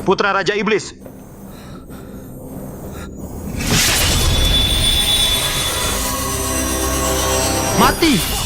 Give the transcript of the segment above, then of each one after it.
Putra Raja Iblis. Mati!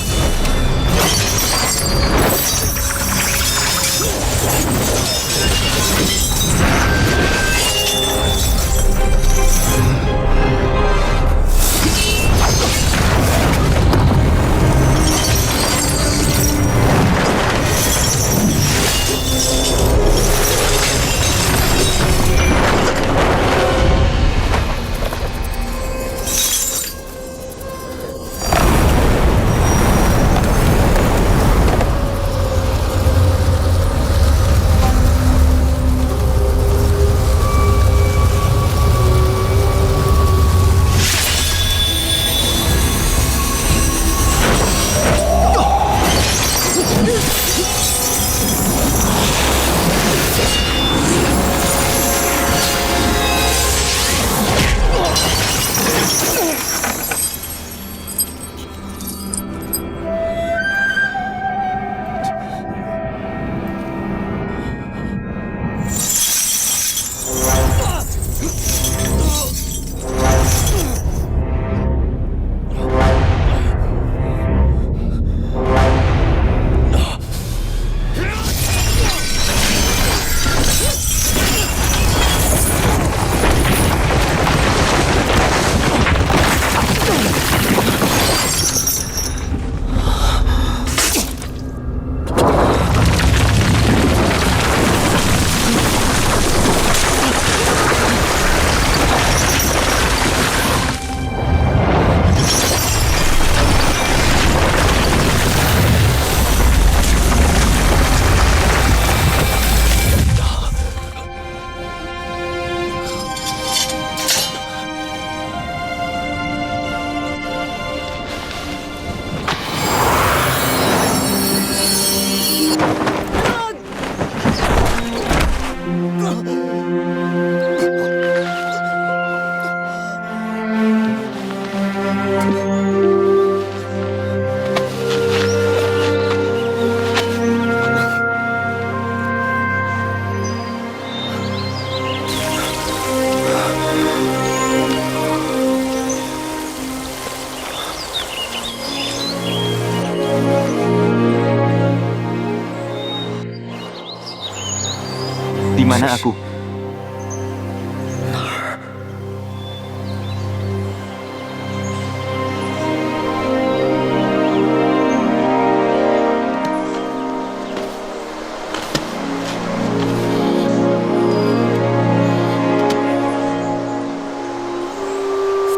Di mana aku?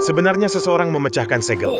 Sebenarnya seseorang memecahkan segel.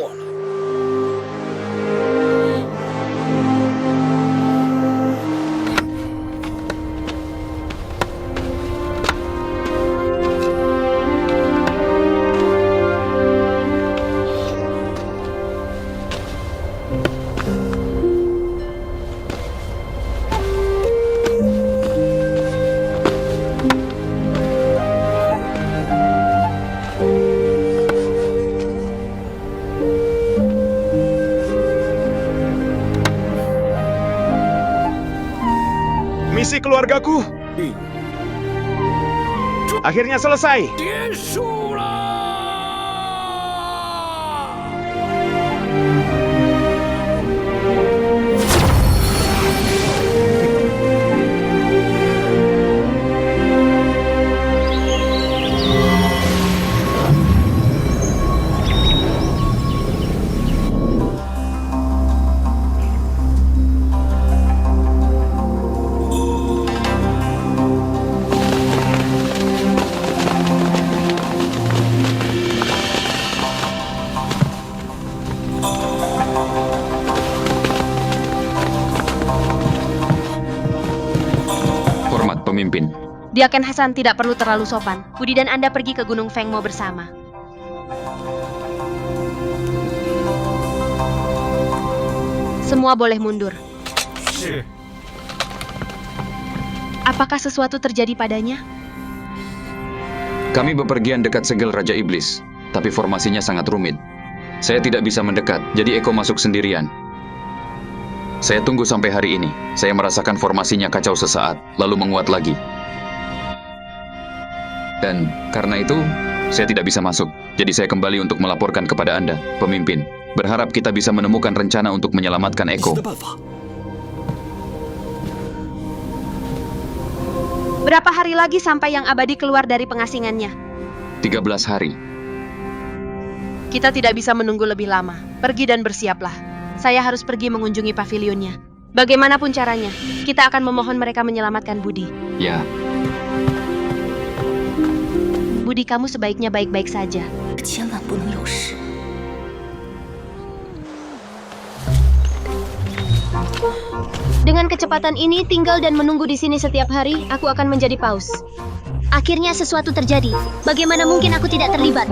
Misi keluargaku akhirnya selesai. Pemimpin. Diaken Hasan tidak perlu terlalu sopan. Budi dan Anda pergi ke Gunung Fengmo bersama. Semua boleh mundur. Apakah sesuatu terjadi padanya? Kami bepergian dekat segel Raja Iblis, tapi formasinya sangat rumit. Saya tidak bisa mendekat, jadi Eko masuk sendirian. Saya tunggu sampai hari ini. Saya merasakan formasinya kacau sesaat, lalu menguat lagi. Dan karena itu, saya tidak bisa masuk. Jadi saya kembali untuk melaporkan kepada Anda, pemimpin. Berharap kita bisa menemukan rencana untuk menyelamatkan 你 Eko. 的办法。 Berapa hari lagi sampai yang abadi keluar dari pengasingannya? 13 hari. Kita tidak bisa menunggu lebih lama. Pergi dan bersiaplah. Saya harus pergi mengunjungi pavilionnya. Bagaimanapun caranya, kita akan memohon mereka menyelamatkan Budi. Ya, Budi, kamu sebaiknya baik-baik saja. 千万不能有事。 Dengan kecepatan ini, tinggal dan menunggu di sini setiap hari, aku akan menjadi paus. Akhirnya sesuatu terjadi. Bagaimana mungkin aku tidak terlibat?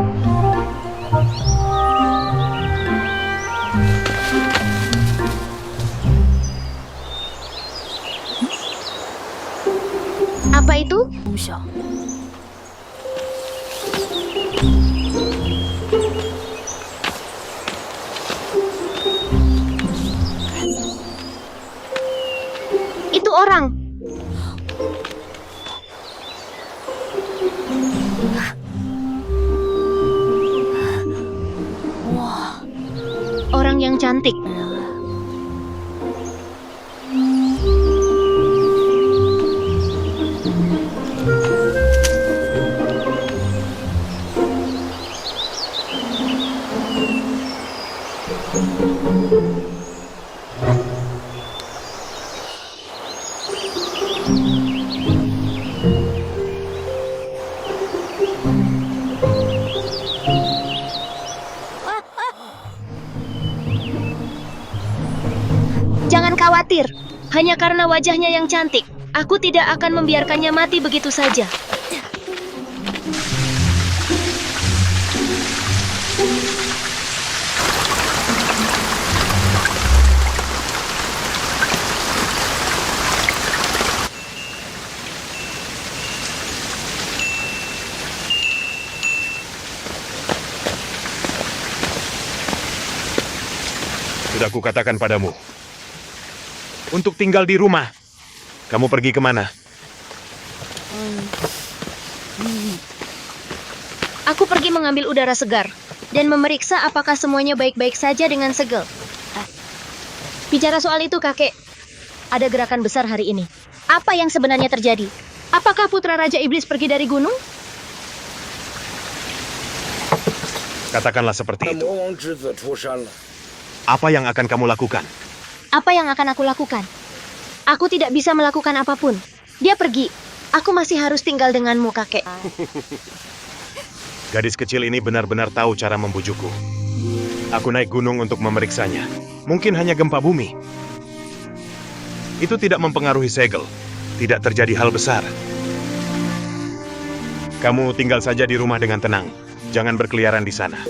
Apa itu? 功效。 Itu orang. Orang yang cantik. Jangan khawatir, hanya karena wajahnya yang cantik. Aku tidak akan membiarkannya mati begitu saja. Sudah kukatakan padamu. Untuk tinggal di rumah. Kamu pergi kemana? Aku pergi mengambil udara segar dan memeriksa apakah semuanya baik-baik saja dengan segel. Bicara soal itu, kakek, ada gerakan besar hari ini. Apa yang sebenarnya terjadi? Apakah putra Raja Iblis pergi dari gunung? Katakanlah seperti itu. 魔王之子出山了。 Apa yang akan kamu lakukan? Apa yang akan aku lakukan? Aku tidak bisa melakukan apapun. Dia pergi. Aku masih harus tinggal denganmu, kakek. Gadis kecil ini benar-benar tahu cara membujukku. Aku naik gunung untuk memeriksanya. Mungkin hanya gempa bumi. Itu tidak mempengaruhi segel. Tidak terjadi hal besar. Kamu tinggal saja di rumah dengan tenang. Jangan berkeliaran di sana.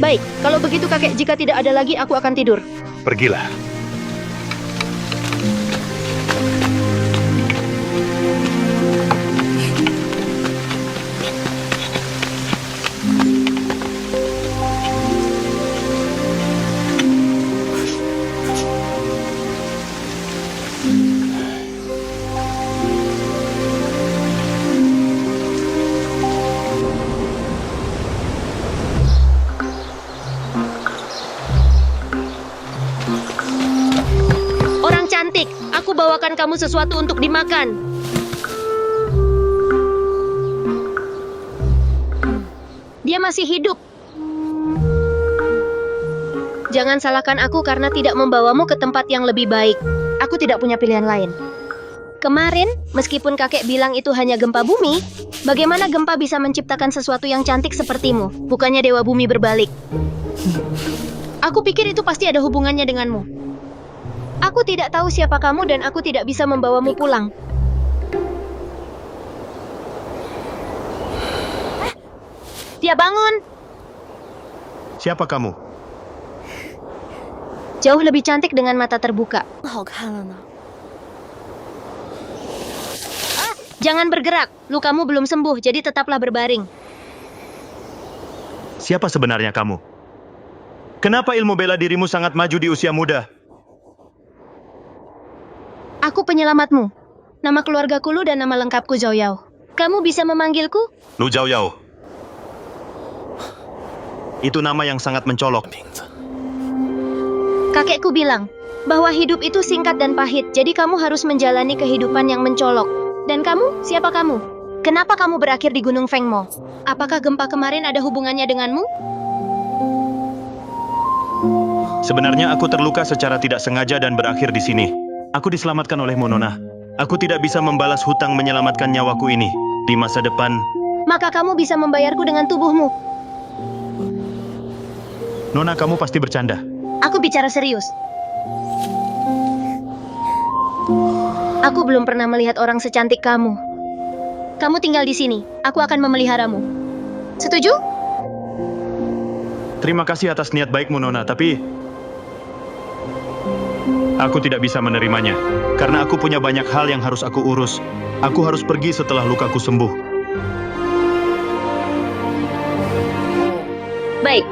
Baik, kalau begitu kakek, jika tidak ada lagi, aku akan tidur. Pergilah. Orang cantik, aku bawakan kamu sesuatu untuk dimakan. Dia masih hidup. Jangan salahkan aku karena tidak membawamu ke tempat yang lebih baik. Aku tidak punya pilihan lain. Kemarin, meskipun kakek bilang itu hanya gempa bumi, bagaimana gempa bisa menciptakan sesuatu yang cantik sepertimu? Bukannya Dewa Bumi berbalik. Aku pikir itu pasti ada hubungannya denganmu. Aku tidak tahu siapa kamu dan aku tidak bisa membawamu pulang. Dia bangun. Siapa kamu? Jauh lebih cantik dengan mata terbuka. 好看了呢。 Jangan bergerak, lukamu belum sembuh, jadi tetaplah berbaring. Siapa sebenarnya kamu? Kenapa ilmu bela dirimu sangat maju di usia muda? Aku penyelamatmu. Nama keluargaku Lu dan nama lengkapku Zhao Yao. Kamu bisa memanggilku? Lu Zhao Yao. Itu nama yang sangat mencolok. Kakekku bilang bahwa hidup itu singkat dan pahit, jadi kamu harus menjalani kehidupan yang mencolok. Dan kamu? Siapa kamu? Kenapa kamu berakhir di Gunung Fengmo? Apakah gempa kemarin ada hubungannya denganmu? Sebenarnya aku terluka secara tidak sengaja dan berakhir di sini. Aku diselamatkan olehmu, Nona. Aku tidak bisa membalas hutang menyelamatkan nyawaku ini. Di masa depan, Maka kamu bisa membayarku dengan tubuhmu. Nona, kamu pasti bercanda. Aku bicara serius. Aku belum pernah melihat orang secantik kamu. Kamu tinggal di sini. Aku akan memeliharamu. Setuju? Terima kasih atas niat baikmu, Nona, tapi aku tidak bisa menerimanya. Karena aku punya banyak hal yang harus aku urus. Aku harus pergi setelah lukaku sembuh. Baik.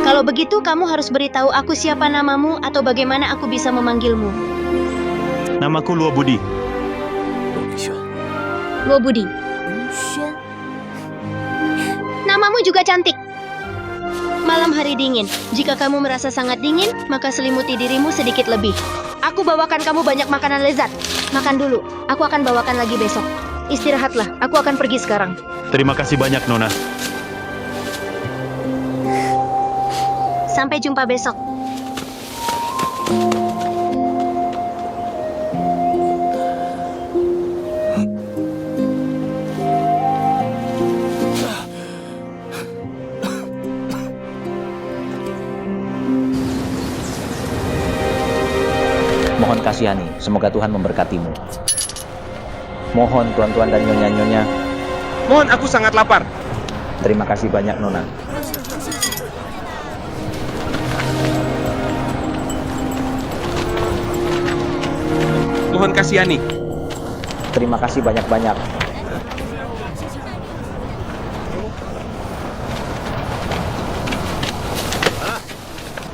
Kalau begitu, kamu harus beritahu aku siapa namamu atau bagaimana aku bisa memanggilmu. Namaku Luo Budi. Luo Budi. Namamu juga cantik. Malam hari dingin. Jika kamu merasa sangat dingin, maka selimuti dirimu sedikit lebih. Aku bawakan kamu banyak makanan lezat. Makan dulu. Aku akan bawakan lagi besok. Istirahatlah. Aku akan pergi sekarang. Terima kasih banyak, Nona. Sampai jumpa besok. Mohon kasihani, semoga Tuhan memberkatimu. Mohon tuan-tuan dan nyonya-nyonya. Mohon, aku sangat lapar. Terima kasih banyak, Nona. Mohon kasihani. Terima kasih banyak-banyak.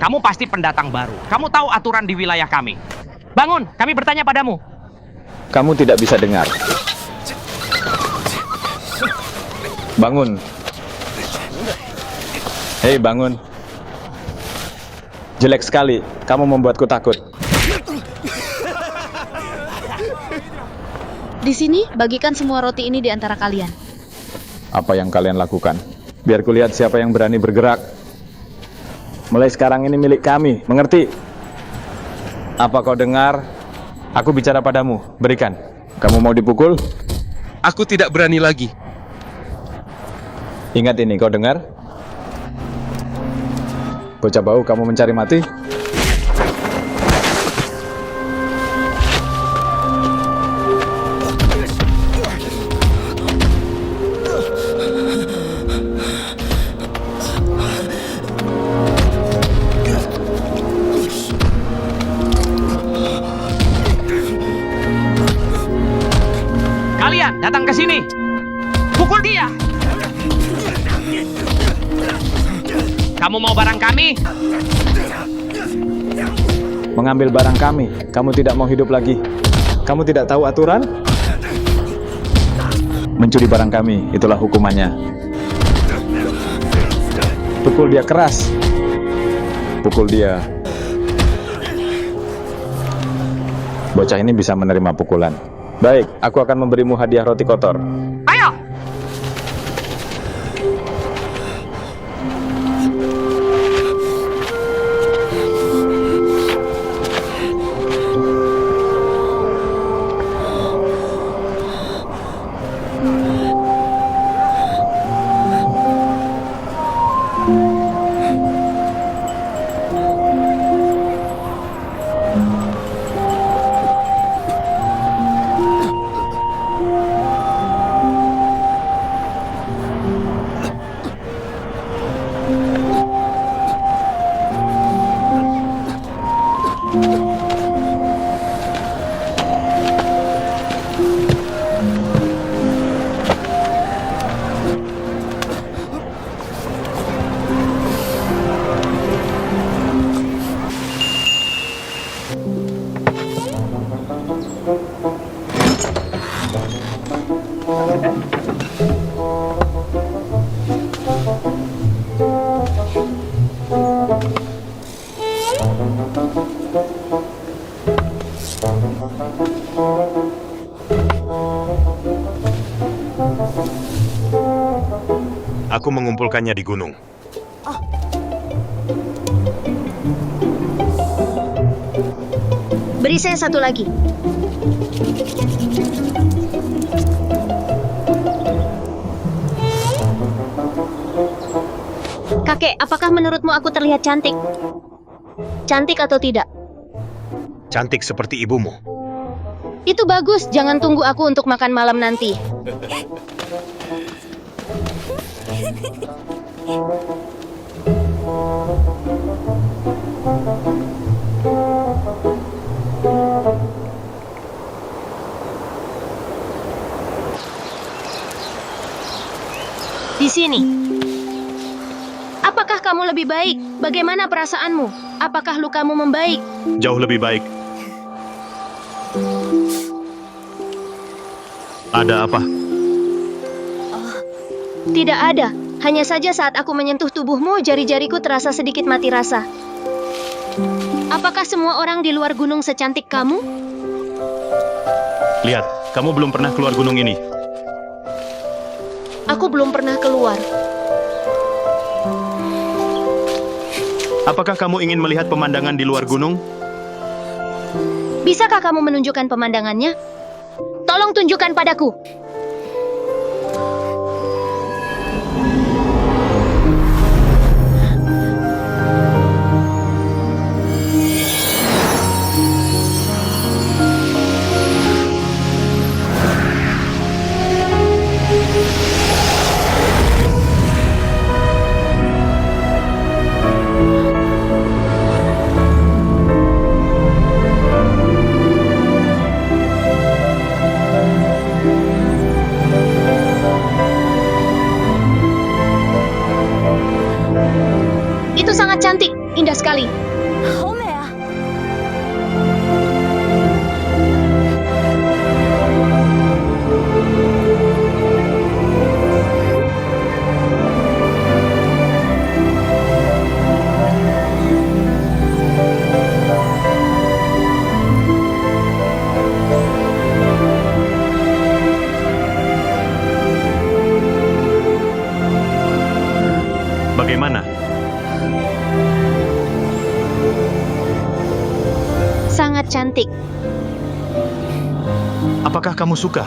Kamu pasti pendatang baru. Kamu tahu aturan di wilayah kami. Bangun, kami bertanya padamu. Kamu tidak bisa dengar. Bangun. Hei, bangun. Jelek sekali. Kamu membuatku takut. Di sini, bagikan semua roti ini di antara kalian. Apa yang kalian lakukan? Biar kulihat siapa yang berani bergerak. Mulai sekarang ini milik kami, mengerti? Apa kau dengar? Aku bicara padamu, berikan. Kamu mau dipukul? Aku tidak berani lagi. Ingat ini, kau dengar? Bocah bau, kamu mencari mati? Kalian datang ke sini. Pukul dia. Kamu mau barang kami? Mengambil barang kami, kamu tidak mau hidup lagi. Kamu tidak tahu aturan? Mencuri barang kami, itulah hukumannya. Pukul dia keras. Pukul dia. Bocah ini bisa menerima pukulan. Baik, aku akan memberimu hadiah roti kotor. Ayo. Aku mengumpulkannya di gunung. Beri saya satu lagi. Kakek, apakah menurutmu aku terlihat cantik? Cantik atau tidak? Cantik seperti ibumu. Itu bagus, jangan tunggu aku untuk makan malam nanti. Di sini. Apakah kamu lebih baik? Bagaimana perasaanmu? Apakah lukamu membaik? Jauh lebih baik. Ada apa? Tidak ada. Hanya saja saat aku menyentuh tubuhmu, jari-jariku terasa sedikit mati rasa. Apakah semua orang di luar gunung secantik kamu? Lihat, kamu belum pernah keluar gunung ini. Aku belum pernah keluar. Apakah kamu ingin melihat pemandangan di luar gunung? Bisakah kamu menunjukkan pemandangannya? Tolong tunjukkan padaku. Itu sangat cantik, indah sekali. Bagaimana? Sangat cantik. Apakah kamu suka?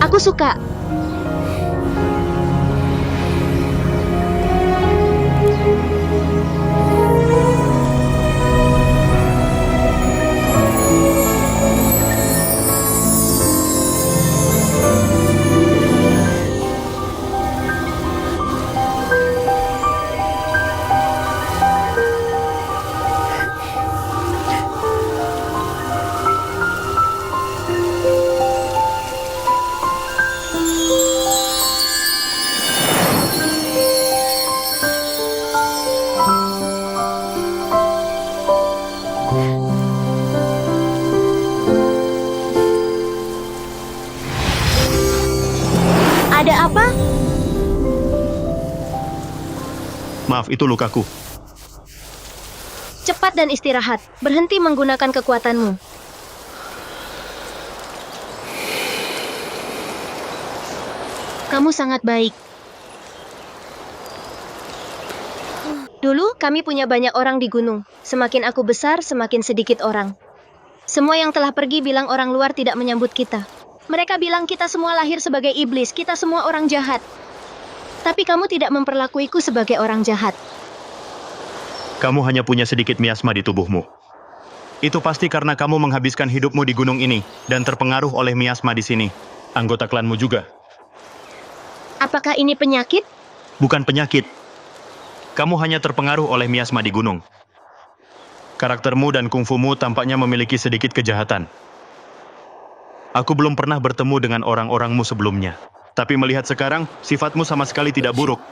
Aku suka. Ada apa? Maaf, itu lukaku. Cepat dan istirahat. Berhenti menggunakan kekuatanmu. Kamu sangat baik. Dulu, kami punya banyak orang di gunung. Semakin aku besar, semakin sedikit orang. Semua yang telah pergi bilang orang luar tidak menyambut kita. Mereka bilang kita semua lahir sebagai iblis, kita semua orang jahat. Tapi kamu tidak memperlakuiku sebagai orang jahat. Kamu hanya punya sedikit miasma di tubuhmu. Itu pasti karena kamu menghabiskan hidupmu di gunung ini dan terpengaruh oleh miasma di sini. Anggota klanmu juga. Apakah ini penyakit? Bukan penyakit. Kamu hanya terpengaruh oleh miasma di gunung. Karaktermu dan kungfumu tampaknya memiliki sedikit kejahatan. Aku belum pernah bertemu dengan orang-orangmu sebelumnya. Tapi melihat sekarang, sifatmu sama sekali tidak buruk.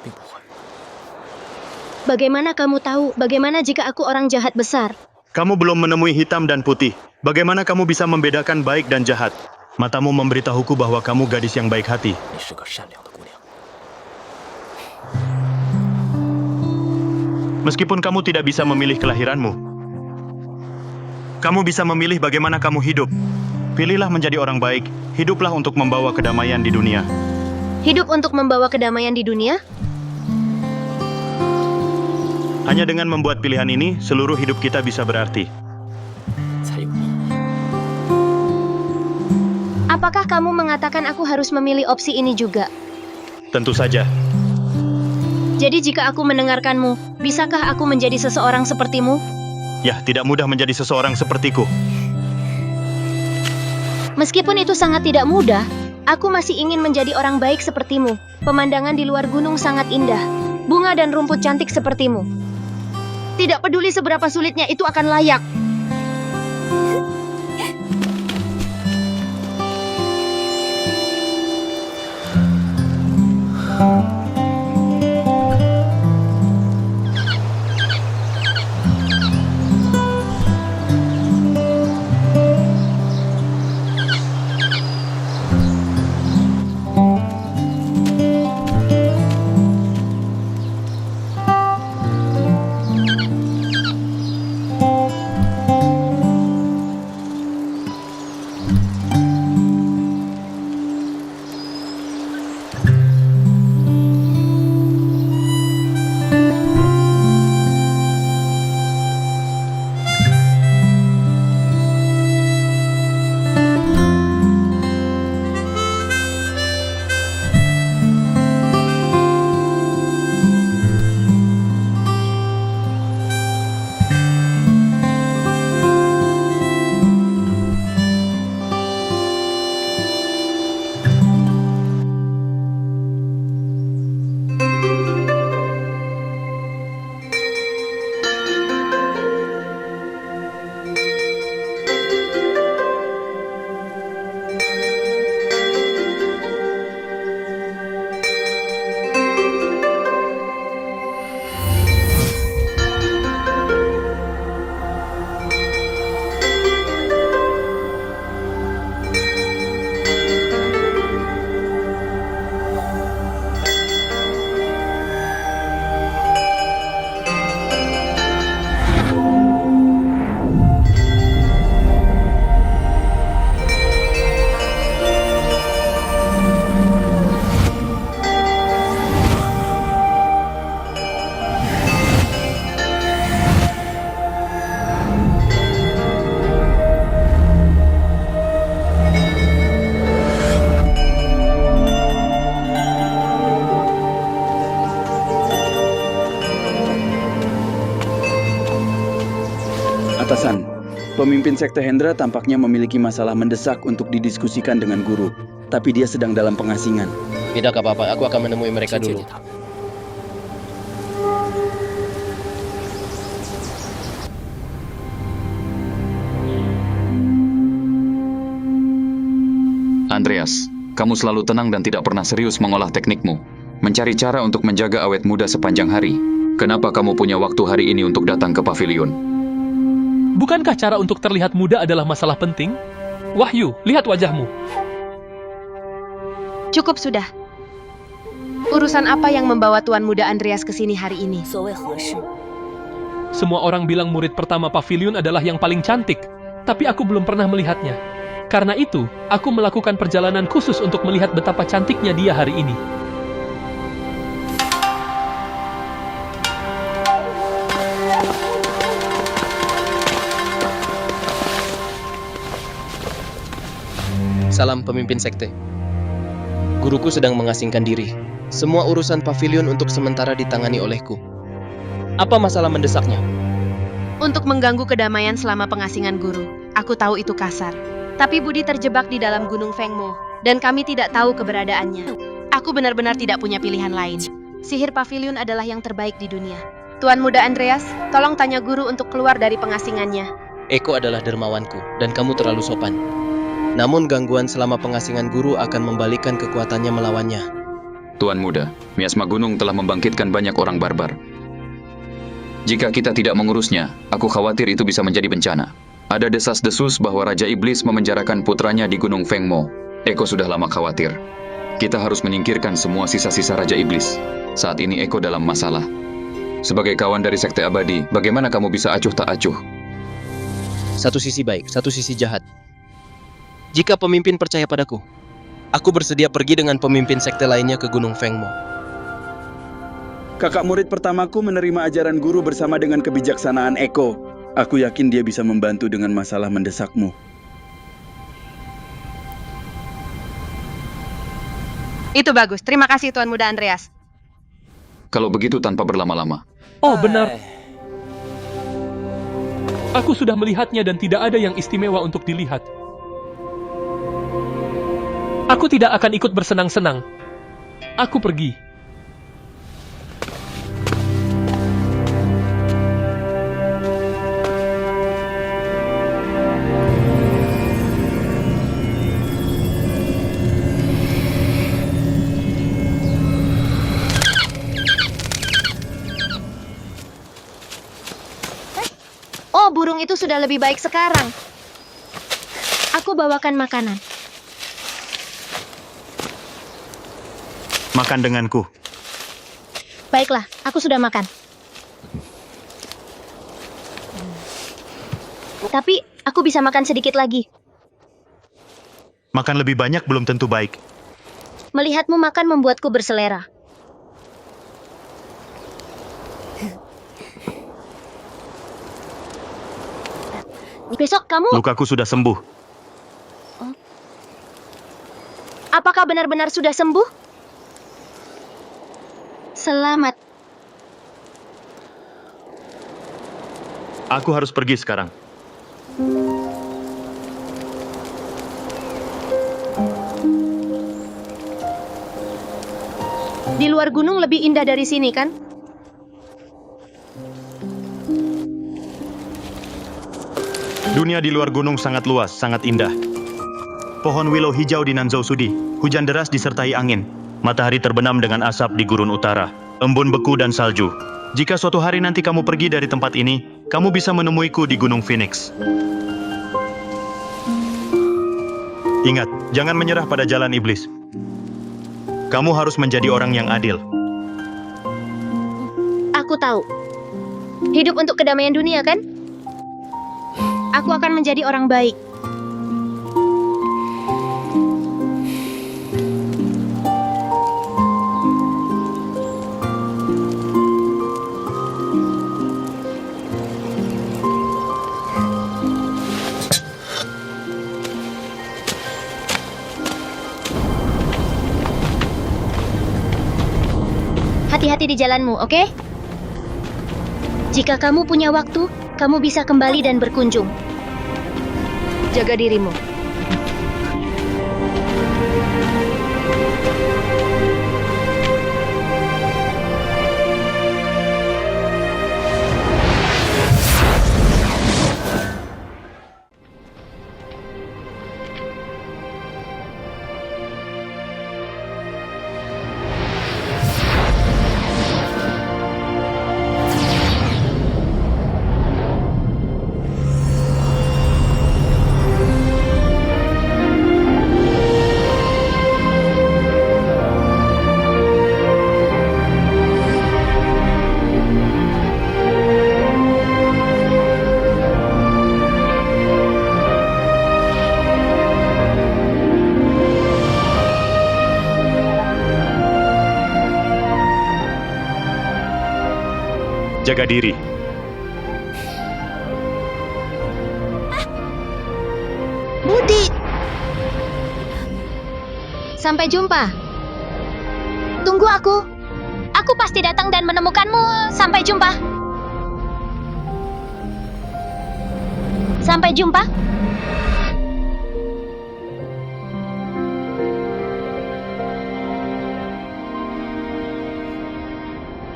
Bagaimana kamu tahu? Bagaimana jika aku orang jahat besar? Kamu belum menemui hitam dan putih. Bagaimana kamu bisa membedakan baik dan jahat? Matamu memberitahuku bahwa kamu gadis yang baik hati. Meskipun kamu tidak bisa memilih kelahiranmu, kamu bisa memilih bagaimana kamu hidup. Pilihlah menjadi orang baik, hiduplah untuk membawa kedamaian di dunia. Hidup untuk membawa kedamaian di dunia? Hanya dengan membuat pilihan ini, seluruh hidup kita bisa berarti. Apakah kamu mengatakan aku harus memilih opsi ini juga? Tentu saja. Jadi jika aku mendengarkanmu, bisakah aku menjadi seseorang sepertimu? Ya, tidak mudah menjadi seseorang sepertiku. Meskipun itu sangat tidak mudah, aku masih ingin menjadi orang baik sepertimu. Pemandangan di luar gunung sangat indah. Bunga dan rumput cantik sepertimu. Tidak peduli seberapa sulitnya, itu akan layak. Atasan, pemimpin Sekte Hendra tampaknya memiliki masalah mendesak untuk didiskusikan dengan guru. Tapi dia sedang dalam pengasingan. Tidak apa-apa, aku akan menemui mereka dulu. Andreas, kamu selalu tenang dan tidak pernah serius mengolah teknikmu. Mencari cara untuk menjaga awet muda sepanjang hari. Kenapa kamu punya waktu hari ini untuk datang ke pavilion? Bukankah cara untuk terlihat muda adalah masalah penting? Wahyu, lihat wajahmu. Cukup sudah. Urusan apa yang membawa Tuan Muda Andreas ke sini hari ini? Semua orang bilang murid pertama pavilion adalah yang paling cantik, tapi aku belum pernah melihatnya. Karena itu, aku melakukan perjalanan khusus untuk melihat betapa cantiknya dia hari ini. Salam pemimpin sekte. Guruku sedang mengasingkan diri. Semua urusan pavilion untuk sementara ditangani olehku. Apa masalah mendesaknya? Untuk mengganggu kedamaian selama pengasingan guru. Aku tahu itu kasar. Tapi Budi terjebak di dalam Gunung Fengmo, dan kami tidak tahu keberadaannya. Aku benar-benar tidak punya pilihan lain. Sihir pavilion adalah yang terbaik di dunia. Tuan Muda Andreas, tolong tanya guru untuk keluar dari pengasingannya. Eko adalah dermawanku, dan kamu terlalu sopan. Namun gangguan selama pengasingan guru akan membalikan kekuatannya melawannya. Tuan Muda, miasma gunung telah membangkitkan banyak orang barbar. Jika kita tidak mengurusnya, aku khawatir itu bisa menjadi bencana. Ada desas-desus bahwa Raja Iblis memenjarakan putranya di Gunung Fengmo. Eko sudah lama khawatir. Kita harus menyingkirkan semua sisa-sisa Raja Iblis. Saat ini Eko dalam masalah. Sebagai kawan dari Sekte Abadi, bagaimana kamu bisa acuh tak acuh? Satu sisi baik, satu sisi jahat. Jika pemimpin percaya padaku, aku bersedia pergi dengan pemimpin sekte lainnya ke Gunung Fengmo. Kakak murid pertamaku menerima ajaran guru bersama dengan kebijaksanaan Eko. Aku yakin dia bisa membantu dengan masalah mendesakmu. Itu bagus. Terima kasih Tuan Muda Andreas. Kalau begitu tanpa berlama-lama. Oh, benar. Aku sudah melihatnya dan tidak ada yang istimewa untuk dilihat. Aku tidak akan ikut bersenang-senang. Aku pergi. Oh, burung itu sudah lebih baik sekarang. Aku bawakan makanan. Makan denganku. Baiklah, aku sudah makan. Tapi, aku bisa makan sedikit lagi. Makan lebih banyak belum tentu baik. Melihatmu makan membuatku berselera. Besok kamu... Lukaku sudah sembuh. Apakah benar-benar sudah sembuh? Selamat. Aku harus pergi sekarang. Di luar gunung lebih indah dari sini, kan? Dunia di luar gunung sangat luas, sangat indah. Pohon willow hijau di Nanzhou Sudi, hujan deras disertai angin, matahari terbenam dengan asap di gurun utara, embun beku dan salju. Jika suatu hari nanti kamu pergi dari tempat ini, kamu bisa menemuiku di Gunung Phoenix. Ingat, jangan menyerah pada jalan iblis. Kamu harus menjadi orang yang adil. Aku tahu. Hidup untuk kedamaian dunia, kan? Aku akan menjadi orang baik. Hati-hati di jalanmu, oke? Jika kamu punya waktu, kamu bisa kembali dan berkunjung. Jaga dirimu. Jaga diri. Budi! Sampai jumpa. Tunggu aku. Aku pasti datang dan menemukanmu. Sampai jumpa. Sampai jumpa.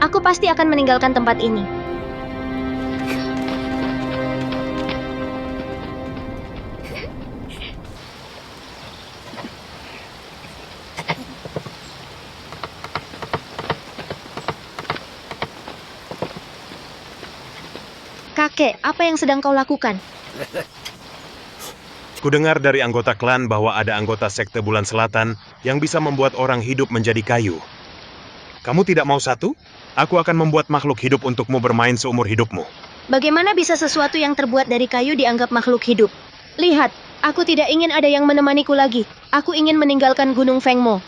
Aku pasti akan meninggalkan tempat ini. Kakek, apa yang sedang kau lakukan? Kudengar dari anggota klan bahwa ada anggota sekte Bulan Selatan yang bisa membuat orang hidup menjadi kayu. Kamu tidak mau satu? Aku akan membuat makhluk hidup untukmu bermain seumur hidupmu. Bagaimana bisa sesuatu yang terbuat dari kayu dianggap makhluk hidup? Lihat, aku tidak ingin ada yang menemaniku lagi. Aku ingin meninggalkan Gunung Fengmo.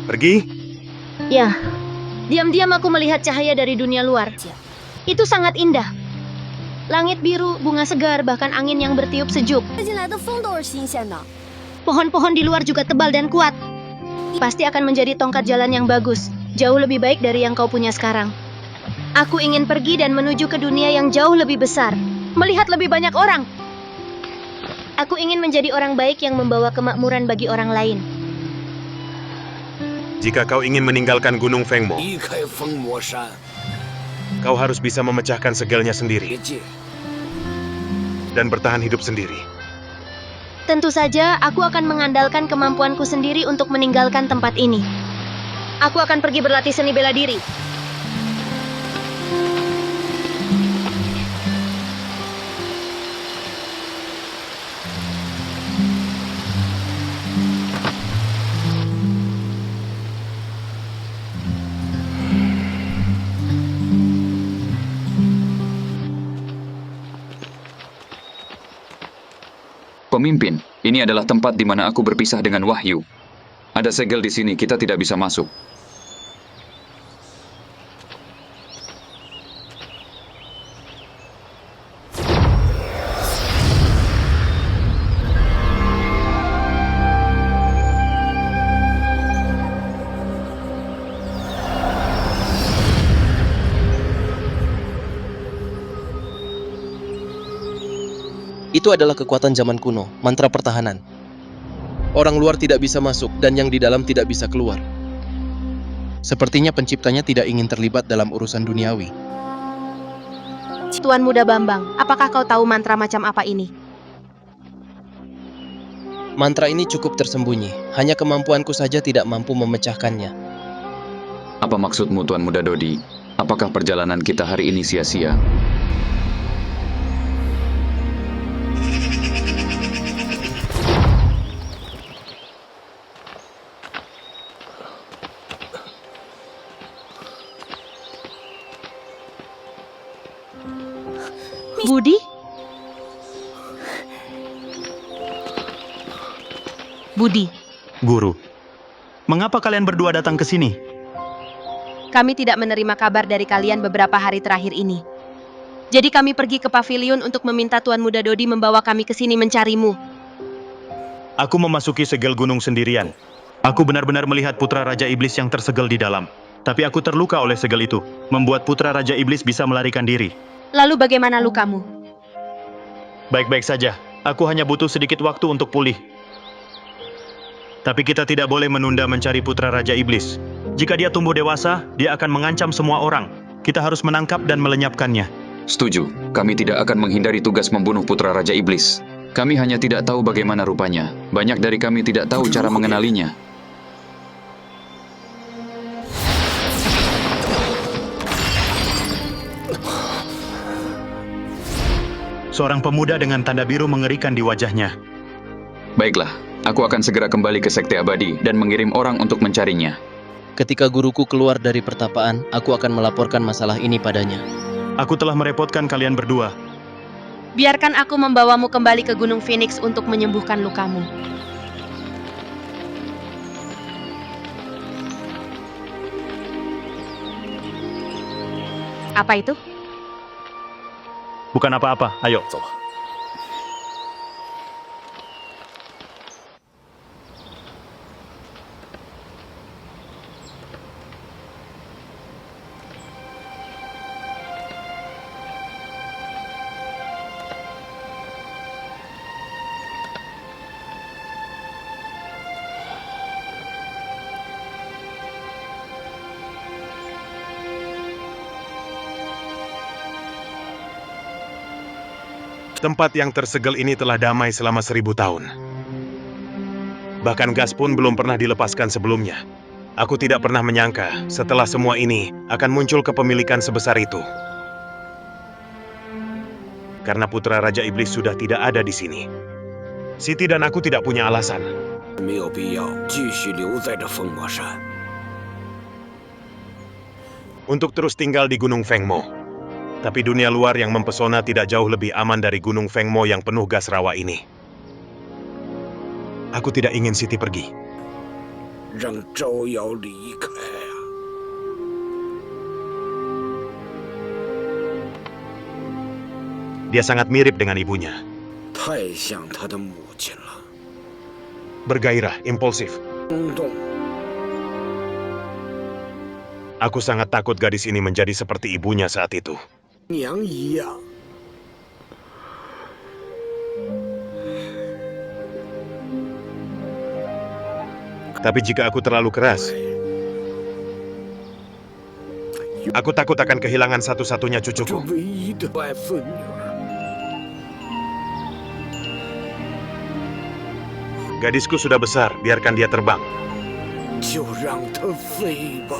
Pergi? Ya, diam-diam aku melihat cahaya dari dunia luar. Itu sangat indah. Langit biru, bunga segar, bahkan angin yang bertiup sejuk. Pohon-pohon di luar juga tebal dan kuat. Pasti akan menjadi tongkat jalan yang bagus. Jauh lebih baik dari yang kau punya sekarang. Aku ingin pergi dan menuju ke dunia yang jauh lebih besar. Melihat lebih banyak orang. Aku ingin menjadi orang baik yang membawa kemakmuran bagi orang lain. Jika kau ingin meninggalkan Gunung Fengmo, kau harus bisa memecahkan segelnya sendiri. Dan bertahan hidup sendiri. Tentu saja, aku akan mengandalkan kemampuanku sendiri untuk meninggalkan tempat ini. Aku akan pergi berlatih seni bela diri. Pemimpin, ini adalah tempat di mana aku berpisah dengan Wahyu. Ada segel di sini, kita tidak bisa masuk. Itu adalah kekuatan zaman kuno, mantra pertahanan. Orang luar tidak bisa masuk dan yang di dalam tidak bisa keluar. Sepertinya penciptanya tidak ingin terlibat dalam urusan duniawi. Tuan Muda Bambang, apakah kau tahu mantra macam apa ini? Mantra ini cukup tersembunyi, hanya kemampuanku saja tidak mampu memecahkannya. Apa maksudmu, Tuan Muda Dodi? Apakah perjalanan kita hari ini sia-sia? Budi? Budi, Guru, mengapa kalian berdua datang ke sini? kami tidak menerima kabar dari kalian beberapa hari terakhir ini. Jadi kami pergi ke pavilion untuk meminta Tuan Muda Dodi membawa kami ke sini mencarimu. Aku memasuki segel gunung sendirian. Aku benar-benar melihat putra Raja Iblis yang tersegel di dalam. Tapi aku terluka oleh segel itu, membuat putra Raja Iblis bisa melarikan diri. Lalu bagaimana lukamu? Baik-baik saja, aku hanya butuh sedikit waktu untuk pulih. Tapi kita tidak boleh menunda mencari putra Raja Iblis. Jika dia tumbuh dewasa, dia akan mengancam semua orang. Kita harus menangkap dan melenyapkannya. Setuju, kami tidak akan menghindari tugas membunuh putra Raja Iblis. Kami hanya tidak tahu bagaimana rupanya. Banyak dari kami tidak tahu cara mengenalinya. Seorang pemuda dengan tanda biru mengerikan di wajahnya. Baiklah, aku akan segera kembali ke Sekte Abadi dan mengirim orang untuk mencarinya. Ketika guruku keluar dari pertapaan, aku akan melaporkan masalah ini padanya. Aku telah merepotkan kalian berdua. Biarkan aku membawamu kembali ke Gunung Phoenix untuk menyembuhkan lukamu. Apa itu? Bukan apa-apa, ayo. Tempat yang tersegel ini telah damai selama 1000 tahun. Bahkan gas pun belum pernah dilepaskan sebelumnya. Aku tidak pernah menyangka setelah semua ini akan muncul kepemilikan sebesar itu. Karena putra Raja Iblis sudah tidak ada di sini. Siti dan aku tidak punya alasan. 没有必要继续留在这风魔山。 Untuk terus tinggal di Gunung Fengmo. Tapi dunia luar yang mempesona tidak jauh lebih aman dari Gunung Fengmo yang penuh gas rawa ini. Aku tidak ingin Siti pergi. 让招摇离开啊！ Dia sangat mirip dengan ibunya. 太像他的母亲了， Bergairah, impulsif. 冲动。 Aku sangat takut gadis ini menjadi seperti ibunya saat itu. 娘一样。 Tapi jika aku terlalu keras, aku takut akan kehilangan satu-satunya 这 cucuku. 唯一的外孙女儿， Gadisku sudah besar, biarkan dia terbang. 就让她飞吧。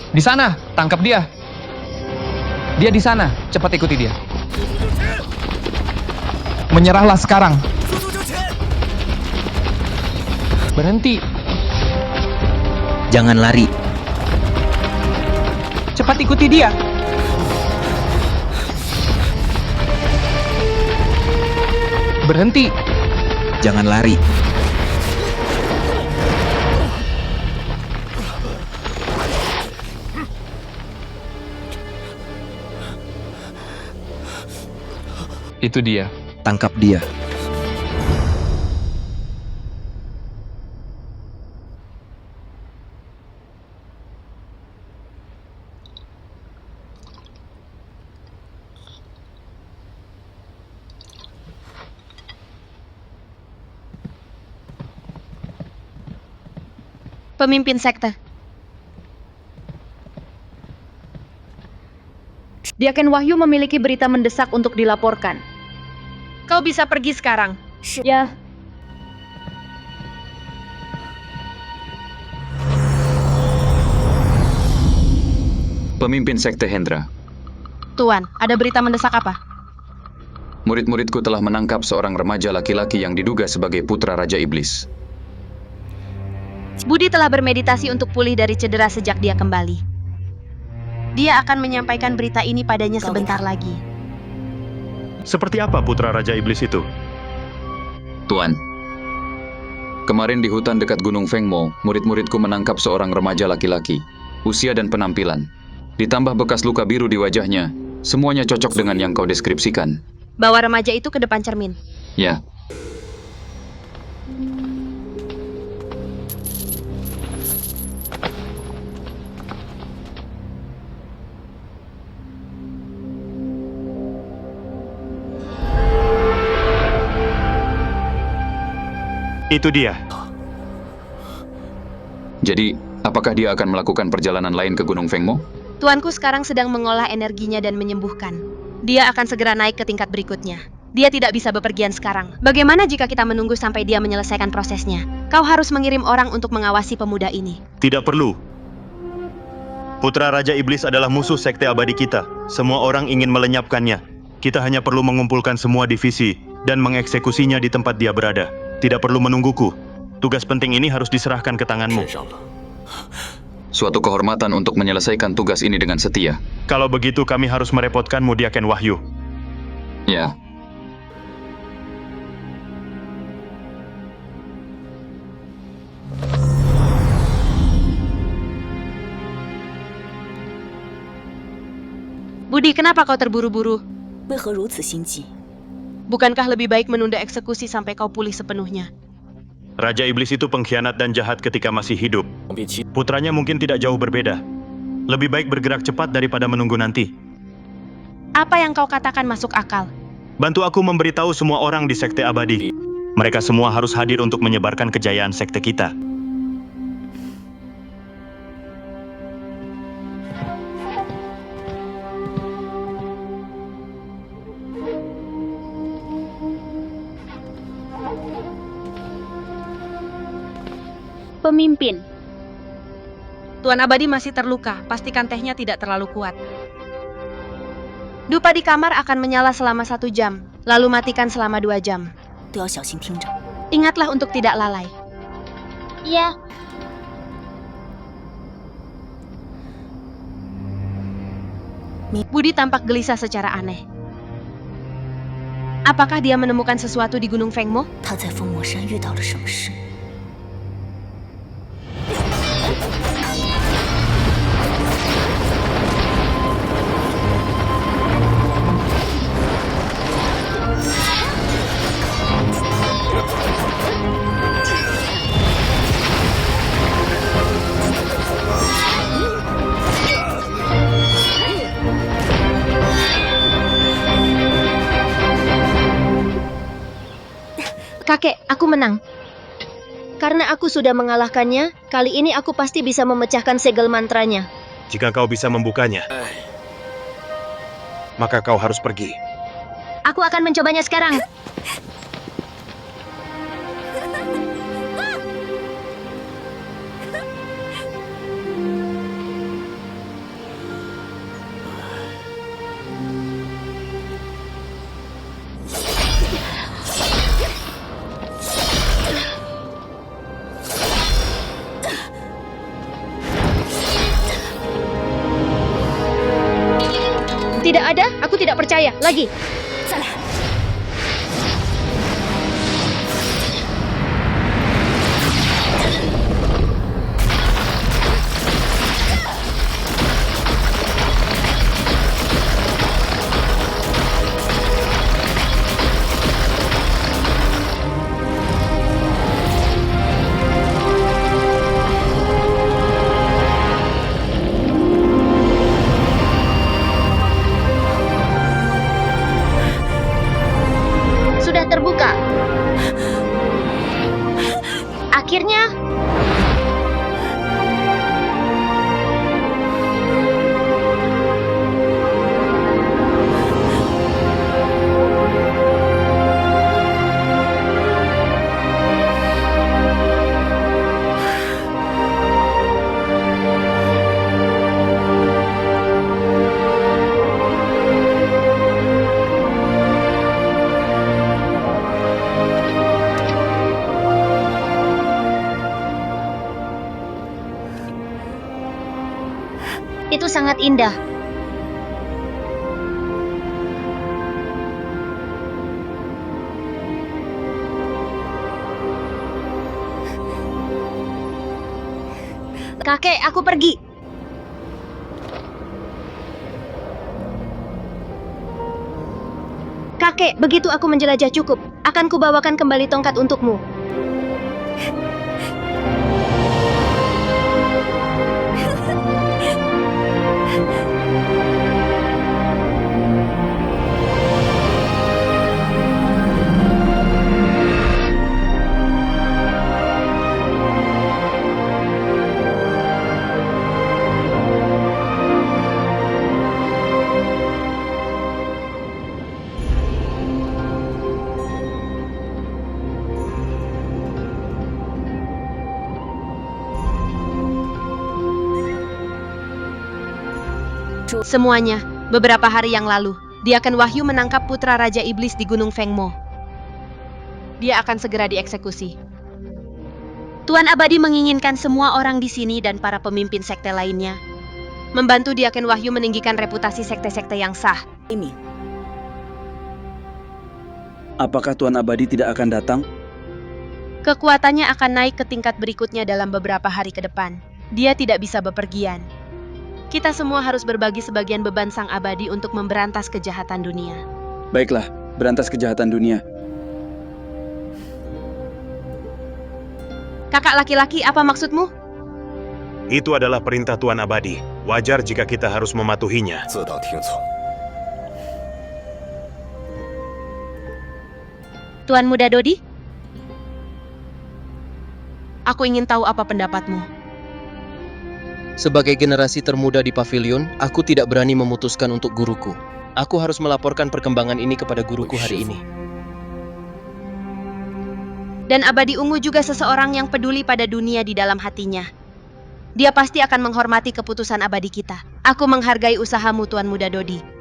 Di sana, tangkap dia. Dia di sana, cepat ikuti dia. Menyerahlah sekarang. Berhenti. Jangan lari. Cepat ikuti dia. Berhenti. Jangan lari. Itu dia. Tangkap dia. Pemimpin sekte. Diaken Wahyu memiliki berita mendesak untuk dilaporkan. Kau bisa pergi sekarang. Ya, Pemimpin Sekte Hendra, Tuan, ada berita mendesak apa? murid-muridku telah menangkap seorang remaja laki-laki yang diduga sebagai putra Raja Iblis. Budi telah bermeditasi untuk pulih dari cedera sejak dia kembali. Dia akan menyampaikan berita ini padanya sebentar lagi. Seperti apa putra Raja Iblis itu? Tuan, kemarin di hutan dekat Gunung Fengmo, murid-muridku menangkap seorang remaja laki-laki. Usia dan penampilan, ditambah bekas luka biru di wajahnya, semuanya cocok dengan yang kau deskripsikan. Bawa remaja itu ke depan cermin. Ya. Itu dia. Jadi, apakah dia akan melakukan perjalanan lain ke Gunung Fengmo? Tuanku sekarang sedang mengolah energinya dan menyembuhkan. Dia akan segera naik ke tingkat berikutnya. Dia tidak bisa bepergian sekarang. Bagaimana jika kita menunggu sampai dia menyelesaikan prosesnya? Kau harus mengirim orang untuk mengawasi pemuda ini. Tidak perlu. Putra Raja Iblis adalah musuh sekte abadi kita. Semua orang ingin melenyapkannya. Kita hanya perlu mengumpulkan semua divisi dan mengeksekusinya di tempat dia berada. Tidak perlu menungguku. Tugas penting ini harus diserahkan ke tanganmu. Suatu kehormatan untuk menyelesaikan tugas ini dengan setia. Kalau begitu kami harus merepotkanmu, Diaken Wahyu. Ya. Budi, kenapa kau terburu-buru? Bukankah lebih baik menunda eksekusi sampai kau pulih sepenuhnya? Raja Iblis itu pengkhianat dan jahat ketika masih hidup. Putranya mungkin tidak jauh berbeda. Lebih baik bergerak cepat daripada menunggu nanti. Apa yang kau katakan masuk akal? Bantu aku memberitahu semua orang di sekte abadi. Mereka semua harus hadir untuk menyebarkan kejayaan sekte kita. Pemimpin. Tuan Abadi masih terluka, pastikan tehnya tidak terlalu kuat. Dupa di kamar akan menyala selama 1 jam, lalu matikan selama 2 jam. Ingatlah untuk tidak lalai. Iya. Budi tampak gelisah secara aneh. Apakah dia menemukan sesuatu di Gunung Fengmo? Kakek, aku menang. Karena aku sudah mengalahkannya, kali ini aku pasti bisa memecahkan segel mantranya. Jika kau bisa membukanya, maka kau harus pergi. Aku akan mencobanya sekarang. Tidak ada, aku tidak percaya. Lagi. Terbuka. Akhirnya. Itu sangat indah. Kakek, aku pergi. Kakek, begitu aku menjelajah cukup, akan kubawakan kembali tongkat untukmu. Semuanya, beberapa hari yang lalu, dia akan wahyu menangkap putra Raja Iblis di Gunung Fengmo. Dia akan segera dieksekusi. Tuan Abadi menginginkan semua orang di sini dan para pemimpin sekte lainnya membantu dia akan wahyu meninggikan reputasi sekte-sekte yang sah. Apakah Tuan Abadi tidak akan datang? Kekuatannya akan naik ke tingkat berikutnya dalam beberapa hari ke depan. Dia tidak bisa bepergian. Kita semua harus berbagi sebagian beban Sang Abadi untuk memberantas kejahatan dunia. Baiklah, berantas kejahatan dunia. Kakak laki-laki, apa maksudmu? Itu adalah perintah Tuan Abadi. Wajar jika kita harus mematuhinya. Tuan Muda Dodi? Aku ingin tahu apa pendapatmu. Sebagai generasi termuda di pavilion, aku tidak berani memutuskan untuk guruku. Aku harus melaporkan perkembangan ini kepada guruku hari ini. Dan Abadi Ungu juga seseorang yang peduli pada dunia di dalam hatinya. Dia pasti akan menghormati keputusan abadi kita. Aku menghargai usahamu, Tuan Muda Dodi.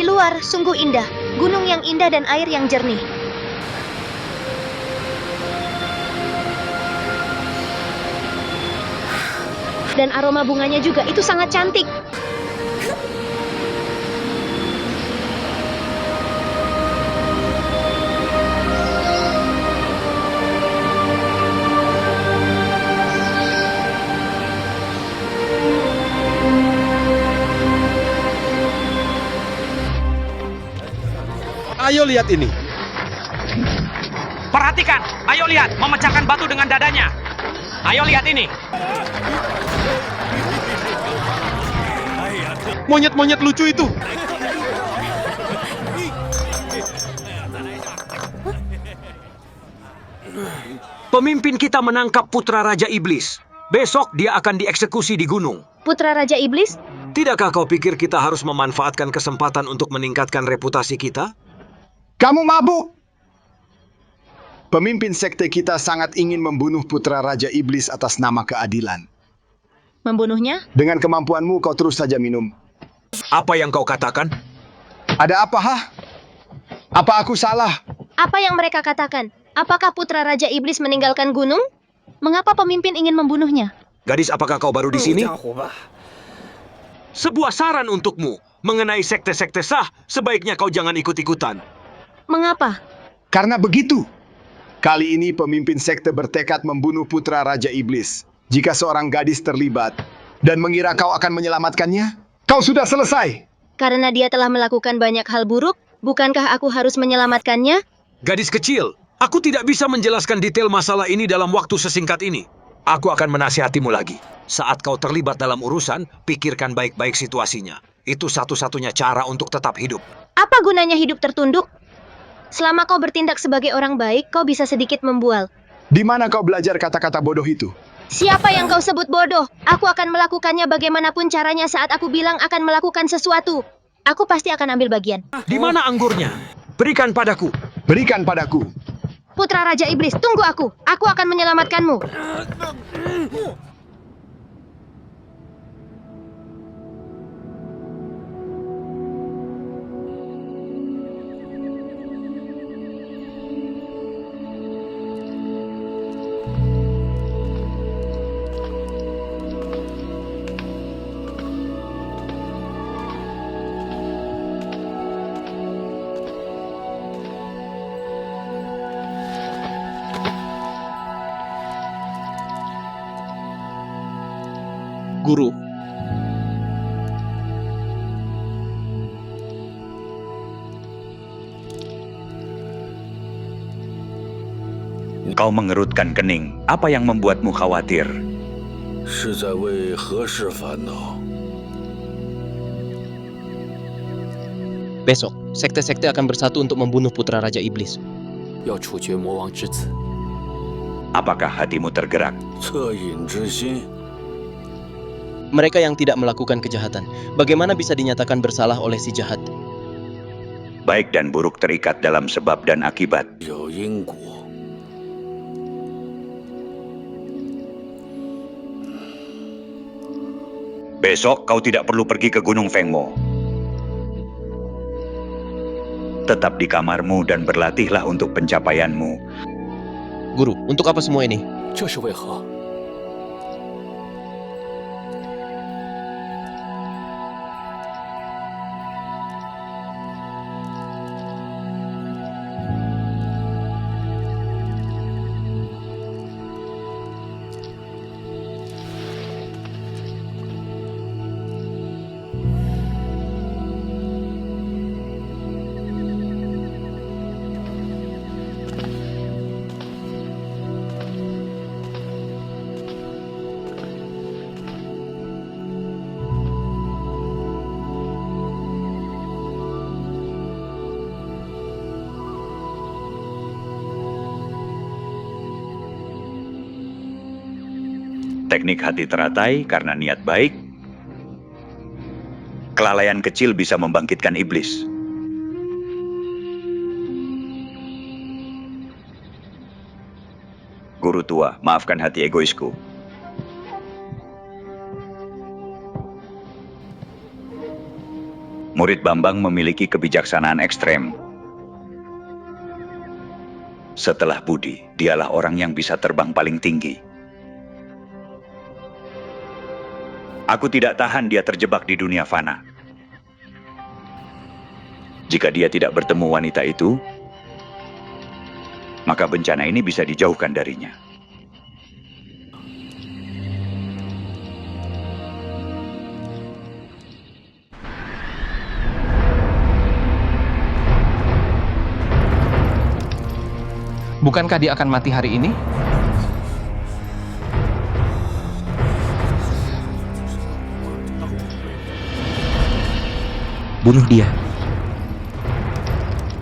Di luar, sungguh indah. Gunung yang indah dan air yang jernih. Dan aroma bunganya juga, itu sangat cantik. Ayo lihat ini. Perhatikan, ayo lihat, memecahkan batu dengan dadanya. Ayo lihat ini. Monyet-monyet lucu itu. Pemimpin kita menangkap Putra Raja Iblis. Besok dia akan dieksekusi di gunung. Putra Raja Iblis? Tidakkah kau pikir kita harus memanfaatkan kesempatan untuk meningkatkan reputasi kita? Kamu mabuk! Pemimpin sekte kita sangat ingin membunuh Putra Raja Iblis atas nama keadilan. Membunuhnya? Dengan kemampuanmu kau terus saja minum. Apa yang kau katakan? Ada apa, hah? Apa aku salah? Apa yang mereka katakan? Apakah Putra Raja Iblis meninggalkan gunung? Mengapa pemimpin ingin membunuhnya? Gadis, apakah kau baru di sini? Sebuah saran untukmu. Mengenai sekte-sekte sah, sebaiknya kau jangan ikut-ikutan. Mengapa? Karena begitu. Kali ini pemimpin sekte bertekad membunuh Putra Raja Iblis. Jika seorang gadis terlibat dan mengira kau akan menyelamatkannya, kau sudah selesai. Karena dia telah melakukan banyak hal buruk, bukankah aku harus menyelamatkannya? Gadis kecil, aku tidak bisa menjelaskan detail masalah ini dalam waktu sesingkat ini. Aku akan menasihatimu lagi. Saat kau terlibat dalam urusan, pikirkan baik-baik situasinya. Itu satu-satunya cara untuk tetap hidup. Apa gunanya hidup tertunduk? Selama kau bertindak sebagai orang baik, kau bisa sedikit membual. Di mana kau belajar kata-kata bodoh itu? Siapa yang kau sebut bodoh? Aku akan melakukannya bagaimanapun caranya saat aku bilang akan melakukan sesuatu. Aku pasti akan ambil bagian. Di mana anggurnya? Berikan padaku. Berikan padaku. Putra Raja Iblis, tunggu aku. Aku akan menyelamatkanmu. Guru, kau mengerutkan kening. Apa yang membuatmu khawatir? besok, sekte-sekte akan bersatu untuk membunuh Putra Raja Iblis. Apakah hatimu tergerak? 恻隐之心， Mereka yang tidak melakukan kejahatan, bagaimana bisa dinyatakan bersalah oleh si jahat? Baik dan buruk terikat dalam sebab dan akibat. 有因果。 Besok kau tidak perlu pergi ke Gunung Fengmo. Tetap di kamarmu dan berlatihlah untuk pencapaianmu. Guru, untuk apa semua ini? 这是为何？ Teknik hati teratai karena niat baik. Kelalaian kecil bisa membangkitkan iblis. Guru tua, maafkan hati egoisku. Murid Bambang memiliki kebijaksanaan ekstrem. Setelah Budi, dialah orang yang bisa terbang paling tinggi. Aku tidak tahan dia terjebak di dunia fana. Jika dia tidak bertemu wanita itu, maka bencana ini bisa dijauhkan darinya. Bukankah dia akan mati hari ini? Bunuh dia.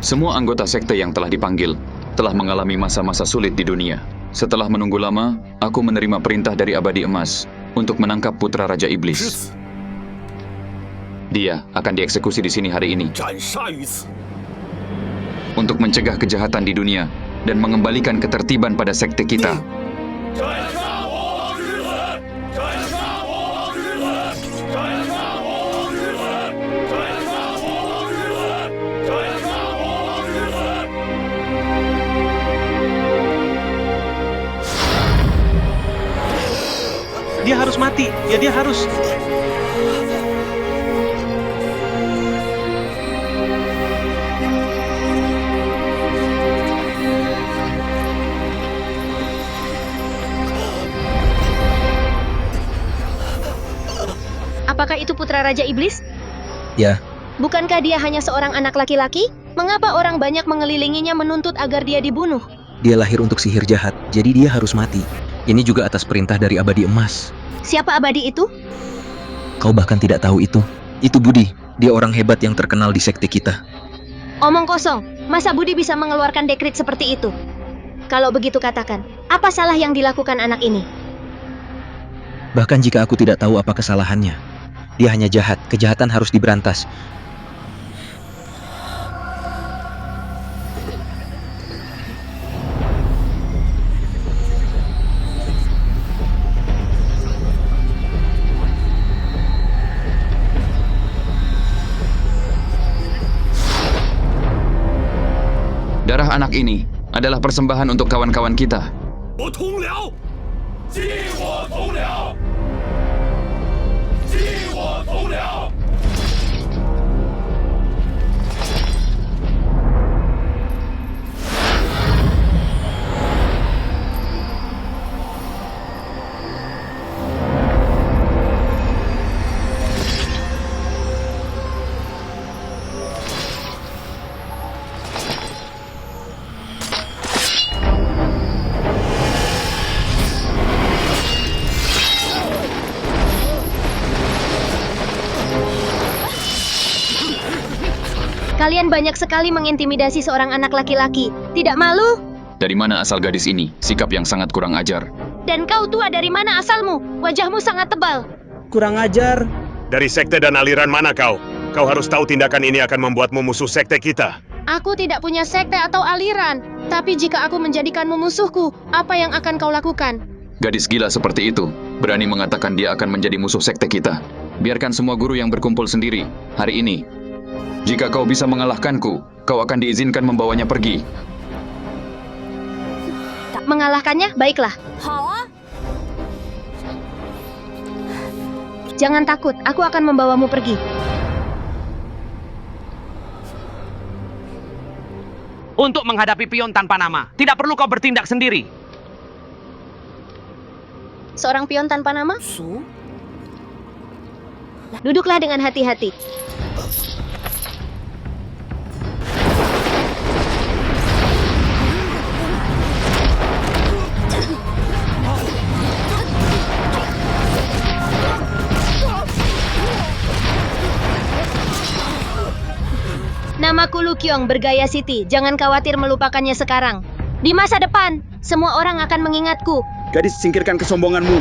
Semua anggota sekte yang telah dipanggil telah mengalami masa-masa sulit di dunia. Setelah menunggu lama, aku menerima perintah dari Abadi Emas untuk menangkap putra Raja Iblis. Dia akan dieksekusi di sini hari ini. 斩杀于此。 Untuk mencegah kejahatan di dunia dan mengembalikan ketertiban pada sekte kita. Dia harus mati. Ya, dia harus. Apakah itu putra Raja Iblis? Ya, Bukankah dia hanya seorang anak laki-laki? Mengapa orang banyak mengelilinginya menuntut agar dia dibunuh? dia lahir untuk sihir jahat, jadi dia harus mati. Ini juga atas perintah dari Abadi Emas. Siapa Abadi itu? Kau bahkan tidak tahu itu. Itu Budi, dia orang hebat yang terkenal di sekte kita. Omong kosong, masa Budi bisa mengeluarkan dekrit seperti itu? Kalau begitu katakan, apa salah yang dilakukan anak ini? Bahkan jika aku tidak tahu apa kesalahannya, dia hanya jahat, kejahatan harus diberantas. Darah anak ini adalah persembahan untuk kawan-kawan kita. Kalian banyak sekali mengintimidasi seorang anak laki-laki. Tidak malu? Dari mana asal gadis ini? Sikap yang sangat kurang ajar. Dan kau tua, dari mana asalmu? Wajahmu sangat tebal. Kurang ajar. Dari sekte dan aliran mana kau? Kau harus tahu tindakan ini akan membuatmu musuh sekte kita. Aku tidak punya sekte atau aliran. Tapi jika aku menjadikanmu musuhku, apa yang akan kau lakukan? Gadis gila seperti itu, berani mengatakan dia akan menjadi musuh sekte kita. Biarkan semua guru yang berkumpul sendiri, hari ini. Jika kau bisa mengalahkanku, kau akan diizinkan membawanya pergi. Mengalahkannya? Baiklah. Jangan takut, aku akan membawamu pergi. Untuk menghadapi pion tanpa nama, tidak perlu kau bertindak sendiri. Seorang pion tanpa nama? Duduklah dengan hati-hati. Namaku Lu Qiong, bergaya Siti. Jangan khawatir melupakannya sekarang. Di masa depan, semua orang akan mengingatku. Gadis, singkirkan kesombonganmu.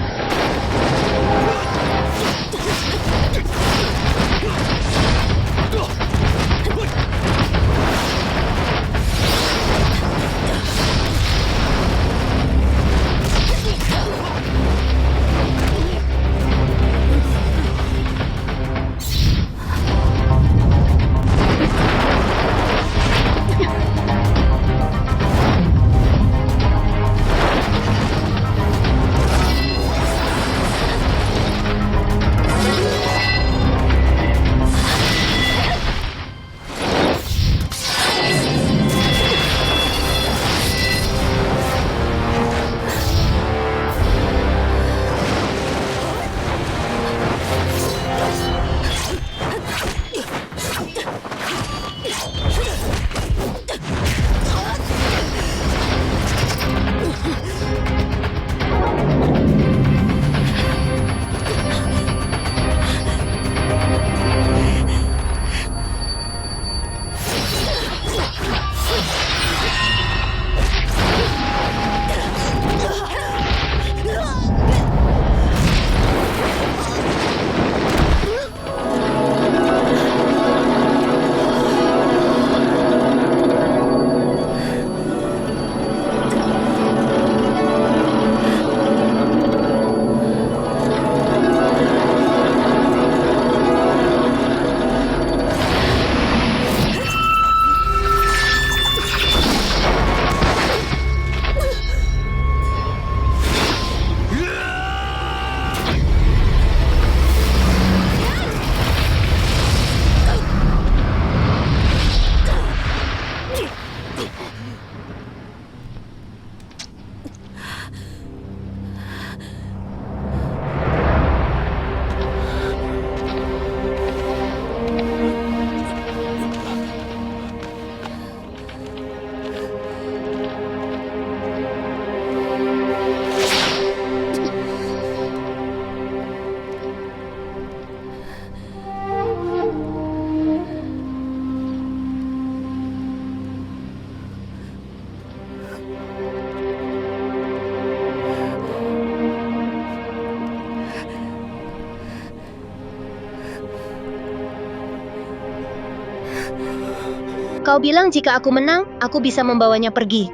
Kau bilang jika aku menang, aku bisa membawanya pergi.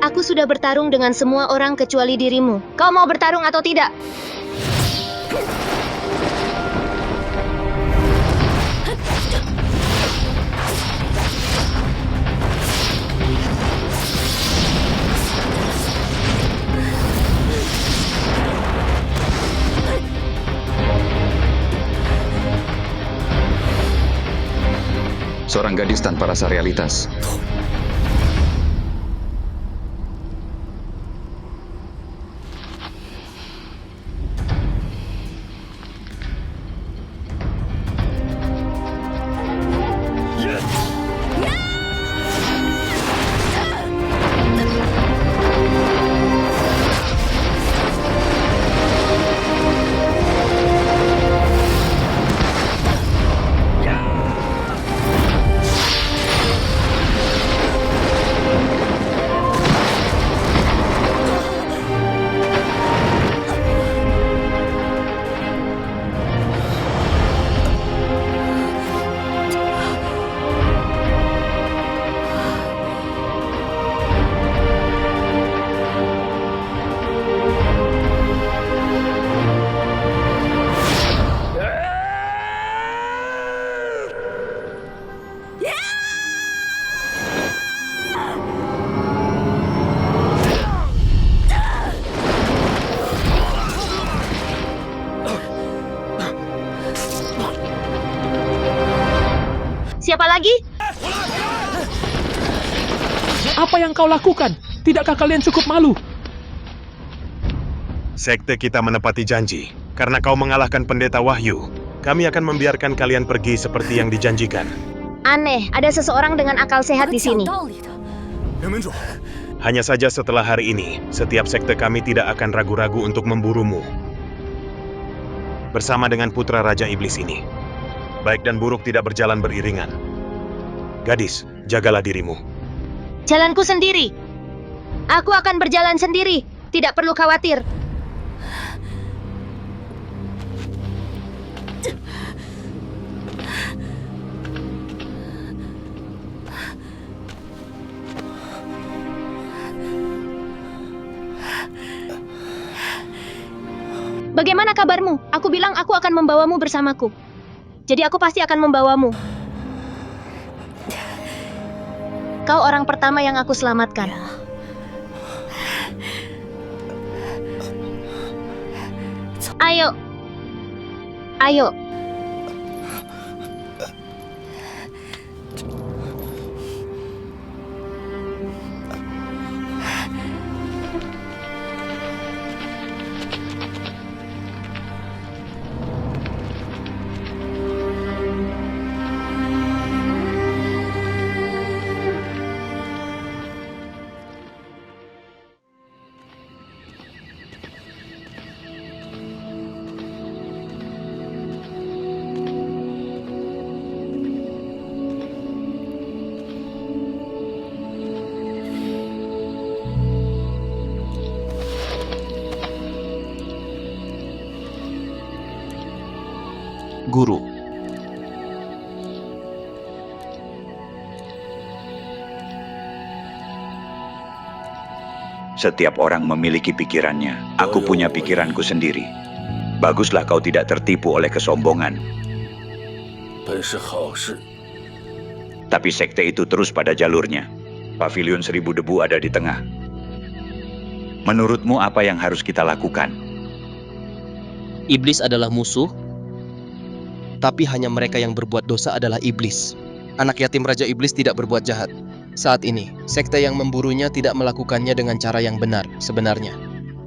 Aku sudah bertarung dengan semua orang kecuali dirimu. Kau mau bertarung atau tidak? Seorang gadis tanpa rasa realitas. Siapa lagi? Apa yang kau lakukan? Tidakkah kalian cukup malu? Sekte kita menepati janji. Karena kau mengalahkan pendeta Wahyu, kami akan membiarkan kalian pergi seperti yang dijanjikan. Aneh, ada seseorang dengan akal sehat di sini. Hanya saja setelah hari ini, setiap sekte kami tidak akan ragu-ragu untuk memburumu. Bersama dengan putra Raja Iblis ini. Baik dan buruk tidak berjalan beriringan. Gadis, jagalah dirimu. Jalanku sendiri. Aku akan berjalan sendiri. Tidak perlu khawatir. Bagaimana kabarmu? Aku bilang aku akan membawamu bersamaku. Jadi aku pasti akan membawamu. Kau orang pertama yang aku selamatkan. Ayo. Ayo. Guru. Setiap orang memiliki pikirannya. Aku punya pikiranku sendiri. Baguslah kau tidak tertipu oleh kesombongan. Tapi sekte itu terus pada jalurnya. Pavilion 1000 debu ada di tengah. Menurutmu apa yang harus kita lakukan? Iblis adalah musuh, tapi hanya mereka yang berbuat dosa adalah iblis. Anak yatim Raja Iblis tidak berbuat jahat. Saat ini, sekte yang memburunya tidak melakukannya dengan cara yang benar sebenarnya.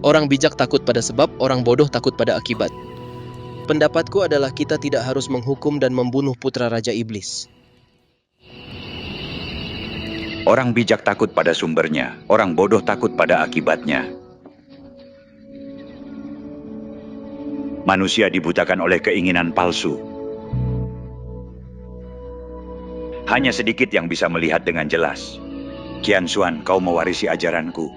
Orang bijak takut pada sebab, orang bodoh takut pada akibat. Pendapatku adalah kita tidak harus menghukum dan membunuh putra Raja Iblis. Orang bijak takut pada sumbernya, orang bodoh takut pada akibatnya. Manusia dibutakan oleh keinginan palsu. Hanya sedikit yang bisa melihat dengan jelas. Qian Xuan, kau mewarisi ajaranku.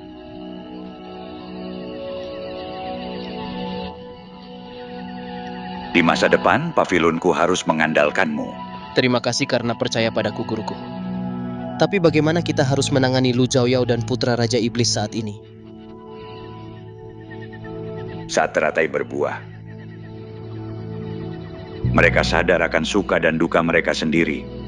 Di masa depan, pavilionku harus mengandalkanmu. Terima kasih karena percaya padaku, guruku. Tapi bagaimana kita harus menangani Lu Zhaoyao dan putra Raja Iblis saat ini? Saat teratai berbuah, mereka sadar akan suka dan duka mereka sendiri.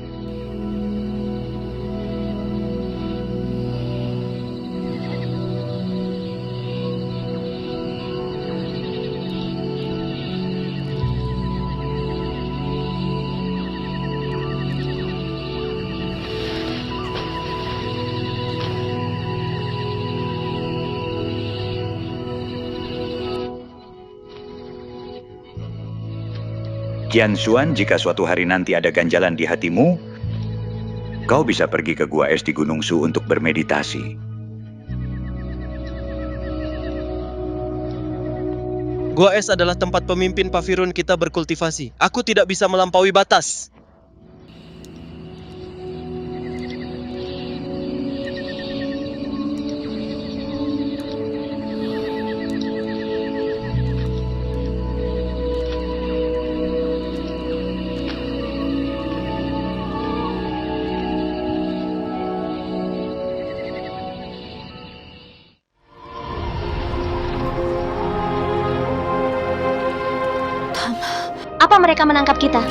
Qian Xuan, jika suatu hari nanti ada ganjalan di hatimu, kau bisa pergi ke Gua Es di Gunung Su untuk bermeditasi. Gua Es adalah tempat pemimpin pavilion kita berkultivasi. Aku tidak bisa melampaui batas. Apa mereka menangkap kita?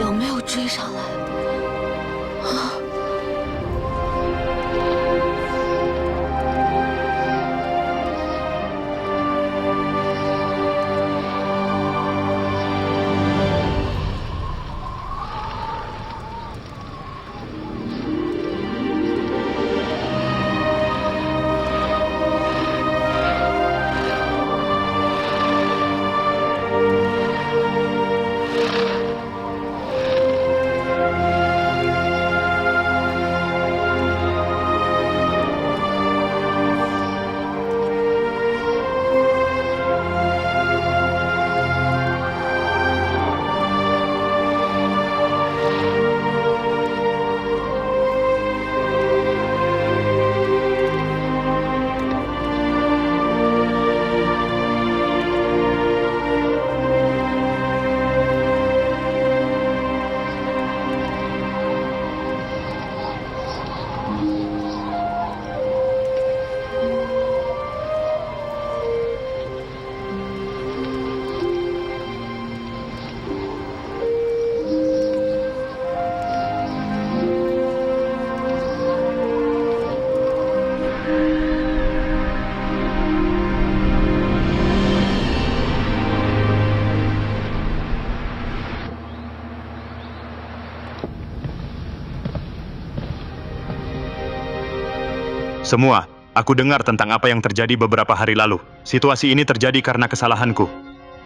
Semua, aku dengar tentang apa yang terjadi beberapa hari lalu. Situasi ini terjadi karena kesalahanku.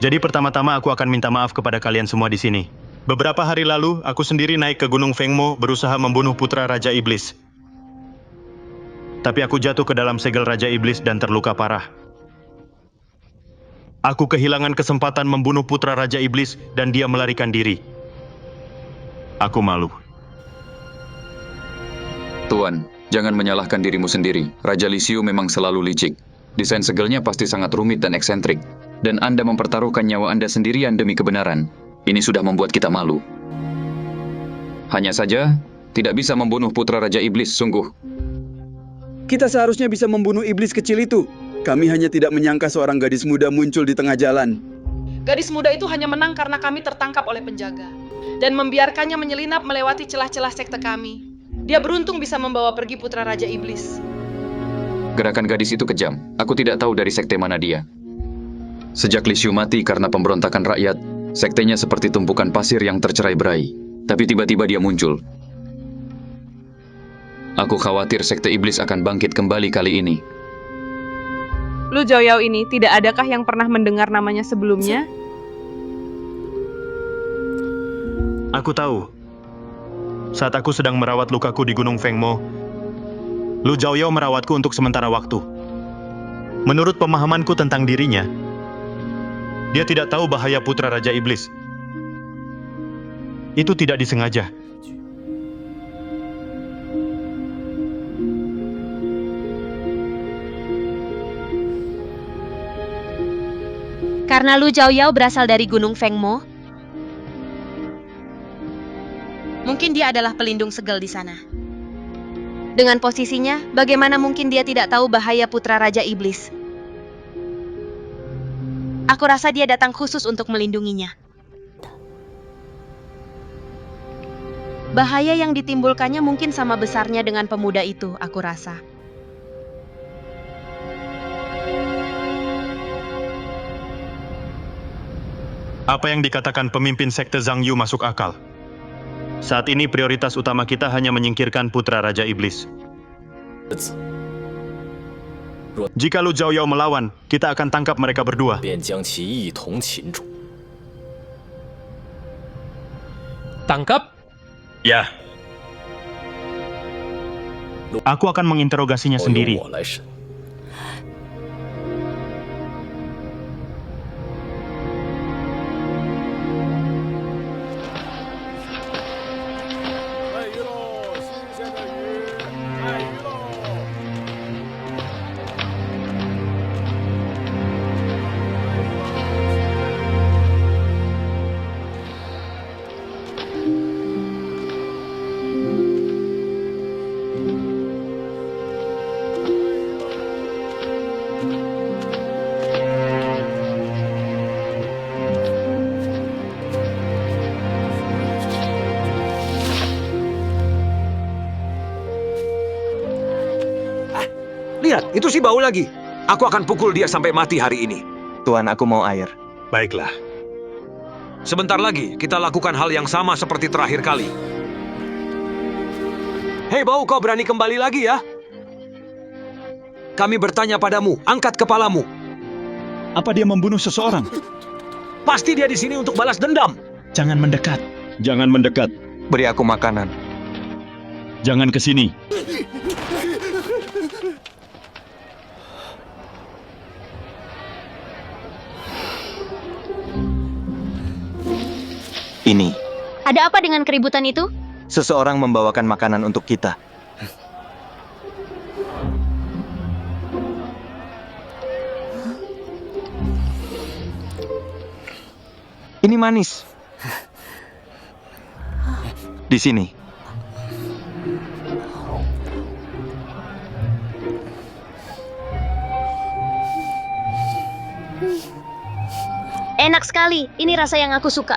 Jadi pertama-tama aku akan minta maaf kepada kalian semua di sini. Beberapa hari lalu, aku sendiri naik ke Gunung Fengmo berusaha membunuh putra Raja Iblis. Tapi aku jatuh ke dalam segel Raja Iblis dan terluka parah. Aku kehilangan kesempatan membunuh putra Raja Iblis dan dia melarikan diri. Aku malu. Tuan, jangan menyalahkan dirimu sendiri. Raja Lisiu memang selalu licik. Desain segelnya pasti sangat rumit dan eksentrik. Dan Anda mempertaruhkan nyawa Anda sendirian demi kebenaran. Ini sudah membuat kita malu. Hanya saja, tidak bisa membunuh putra Raja Iblis, sungguh. Kita seharusnya bisa membunuh iblis kecil itu. Kami hanya tidak menyangka seorang gadis muda muncul di tengah jalan. Gadis muda itu hanya menang karena kami tertangkap oleh penjaga. Dan membiarkannya menyelinap melewati celah-celah sekte kami. Dia beruntung bisa membawa pergi putra Raja Iblis. Gerakan gadis itu kejam. Aku tidak tahu dari sekte mana dia. Sejak Lisiu mati karena pemberontakan rakyat, sektenya seperti tumpukan pasir yang tercerai-berai. Tapi tiba-tiba dia muncul. Aku khawatir sekte iblis akan bangkit kembali kali ini. Lu Zhaoyao ini tidak adakah yang pernah mendengar namanya sebelumnya? Aku tahu. Saat aku sedang merawat lukaku di Gunung Fengmo, Lu Zhaoyao merawatku untuk sementara waktu. Menurut pemahamanku tentang dirinya, dia tidak tahu bahaya putra Raja Iblis. Itu tidak disengaja. Karena Lu Zhaoyao berasal dari Gunung Fengmo, mungkin dia adalah pelindung segel di sana. Dengan posisinya, bagaimana mungkin dia tidak tahu bahaya putra Raja Iblis? Aku rasa dia datang khusus untuk melindunginya. Bahaya yang ditimbulkannya mungkin sama besarnya dengan pemuda itu, aku rasa. Apa yang dikatakan pemimpin sekte Zhang Yu masuk akal. Saat ini prioritas utama kita hanya menyingkirkan putra Raja Iblis. Jika Lu Zhaoyao melawan, kita akan tangkap mereka berdua. Tangkap? Ya. Aku akan menginterogasinya sendiri. Lihat, itu si bau lagi. Aku akan pukul dia sampai mati hari ini. Tuan, aku mau air. Baiklah. Sebentar lagi, kita lakukan hal yang sama seperti terakhir kali. Hei bau, kau berani kembali lagi ya? Kami bertanya padamu, angkat kepalamu. Apa dia membunuh seseorang? Pasti dia di sini untuk balas dendam. Jangan mendekat. Jangan mendekat. Beri aku makanan. Jangan ke sini. Ini. Ada apa dengan keributan itu? Seseorang membawakan makanan untuk kita. Ini manis. Di sini. Enak sekali. Ini rasa yang aku suka.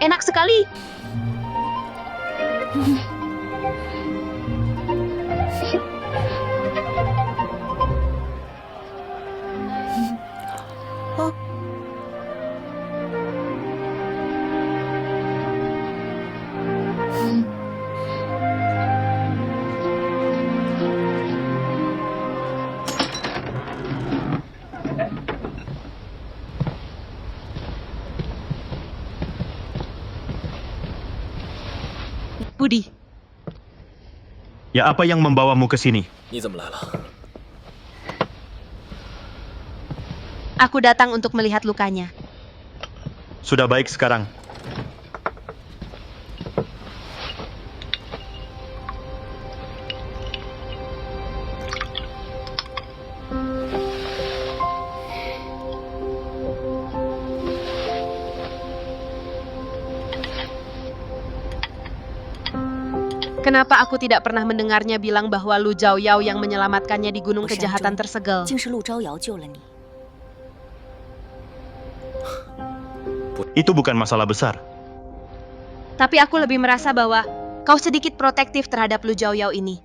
Enak sekali. Budi, Ya, apa yang membawamu ke sini? aku datang untuk melihat lukanya. Sudah baik sekarang. Kenapa aku tidak pernah mendengarnya bilang bahwa Lu Zhaoyao yang menyelamatkannya di gunung kejahatan tersegel? Itu bukan masalah besar. Tapi aku lebih merasa bahwa kau sedikit protektif terhadap Lu Zhaoyao ini.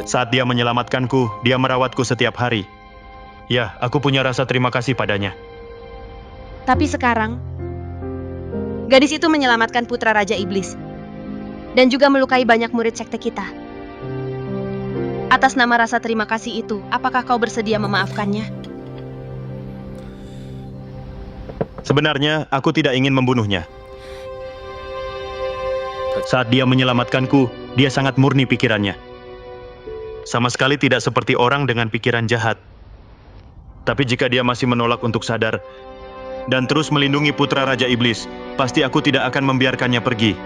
Saat dia menyelamatkanku, dia merawatku setiap hari. Ya, aku punya rasa terima kasih padanya. Tapi sekarang, gadis itu menyelamatkan putra Raja Iblis. Dan juga melukai banyak murid sekte kita. Atas nama rasa terima kasih itu, apakah kau bersedia memaafkannya? Sebenarnya, aku tidak ingin membunuhnya. Saat dia menyelamatkanku, dia sangat murni pikirannya. Sama sekali tidak seperti orang dengan pikiran jahat. Tapi jika dia masih menolak untuk sadar, dan terus melindungi putra Raja Iblis, pasti aku tidak akan membiarkannya pergi.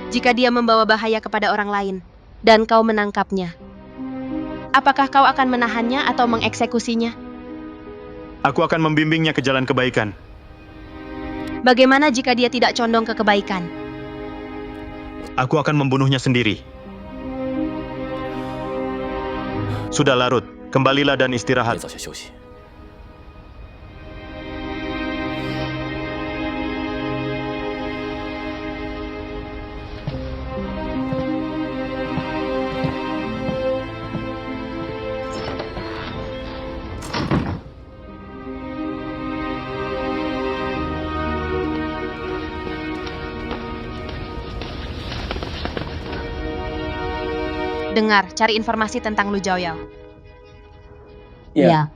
Jika dia membawa bahaya kepada orang lain, dan kau menangkapnya, apakah kau akan menahannya atau mengeksekusinya? Aku akan membimbingnya ke jalan kebaikan. Bagaimana jika dia tidak condong ke kebaikan? Aku akan membunuhnya sendiri. Sudah larut, kembalilah dan istirahat. Dengar, cari informasi tentang Lu Zhaoyao. Ya.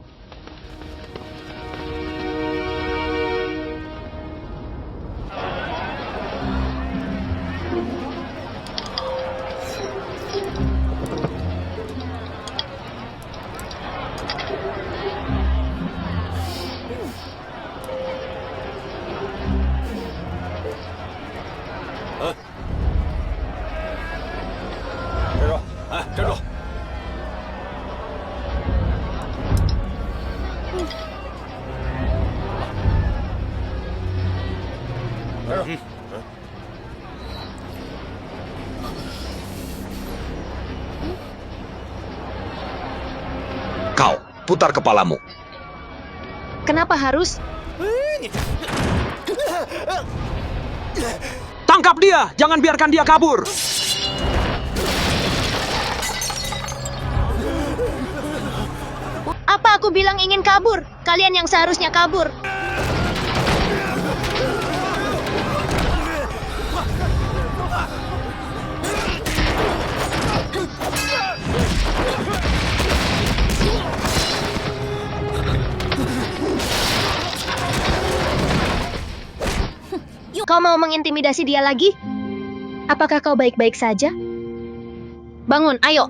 Kau, putar kepalamu. Kenapa harus? Tangkap dia! Jangan biarkan dia kabur! Apa aku bilang ingin kabur? Kalian yang seharusnya kabur. Kau mau mengintimidasi dia lagi? Apakah kau baik-baik saja? Bangun, ayo.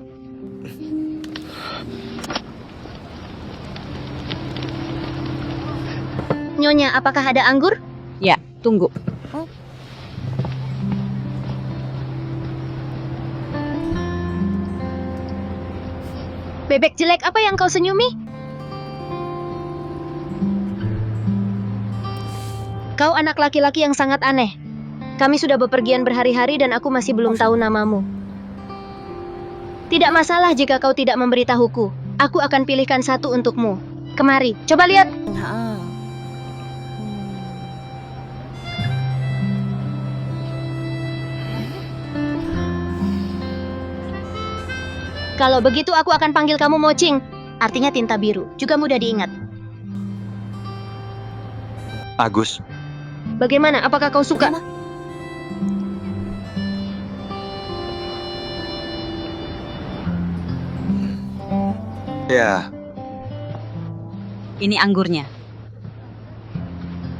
Nyonya, apakah ada anggur? Ya, tunggu. Bebek jelek, apa yang kau senyumi? Kau anak laki-laki yang sangat aneh. Kami sudah bepergian berhari-hari dan aku masih belum tahu namamu. Tidak masalah jika kau tidak memberitahuku. Aku akan pilihkan satu untukmu. Kemari, coba lihat. Kalau begitu aku akan panggil kamu Mocing. Artinya tinta biru, juga mudah diingat. Agus, Bagaimana? Apakah kau suka? ya, Ini anggurnya.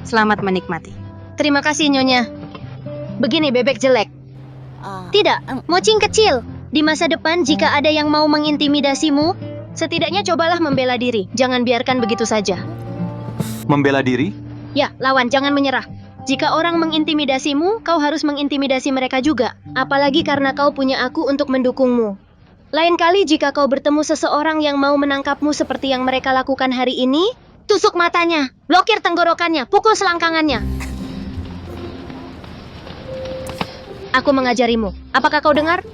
Selamat menikmati. Terima kasih, Nyonya. Begini, bebek jelek. Tidak, mocing kecil. Di masa depan, jika ada yang mau mengintimidasimu, setidaknya cobalah membela diri. Jangan biarkan begitu saja. Membela diri? Ya, lawan, jangan menyerah. Jika orang mengintimidasimu, kau harus mengintimidasi mereka juga. Apalagi karena kau punya aku untuk mendukungmu. Lain kali jika kau bertemu seseorang yang mau menangkapmu seperti yang mereka lakukan hari ini, tusuk matanya, blokir tenggorokannya, pukul selangkangannya. Aku mengajarimu. Apakah kau dengar?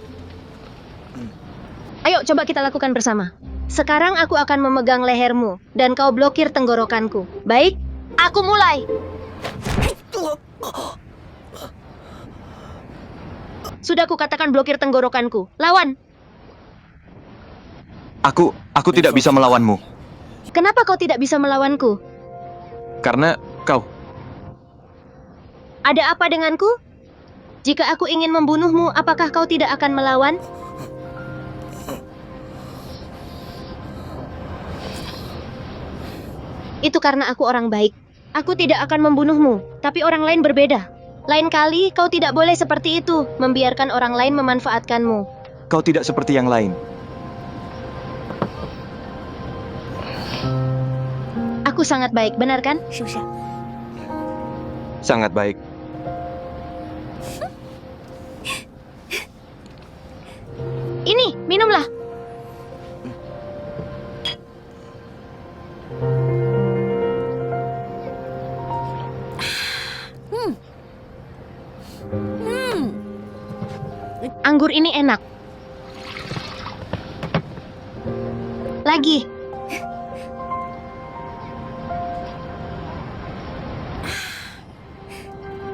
Ayo, coba kita lakukan bersama. Sekarang aku akan memegang lehermu, dan kau blokir tenggorokanku. Baik? Aku mulai. Sudah kukatakan blokir tenggorokanku. Lawan. Aku tidak bisa melawanmu. Kenapa kau tidak bisa melawanku? Karena kau... Ada apa denganku? Jika aku ingin membunuhmu, apakah kau tidak akan melawan? Itu karena aku orang baik. Aku tidak akan membunuhmu, tapi orang lain berbeda. Lain kali, kau tidak boleh seperti itu, membiarkan orang lain memanfaatkanmu. Kau tidak seperti yang lain. Aku sangat baik, benar kan? Sangat baik. Ini, minumlah. Anggur ini enak. Lagi.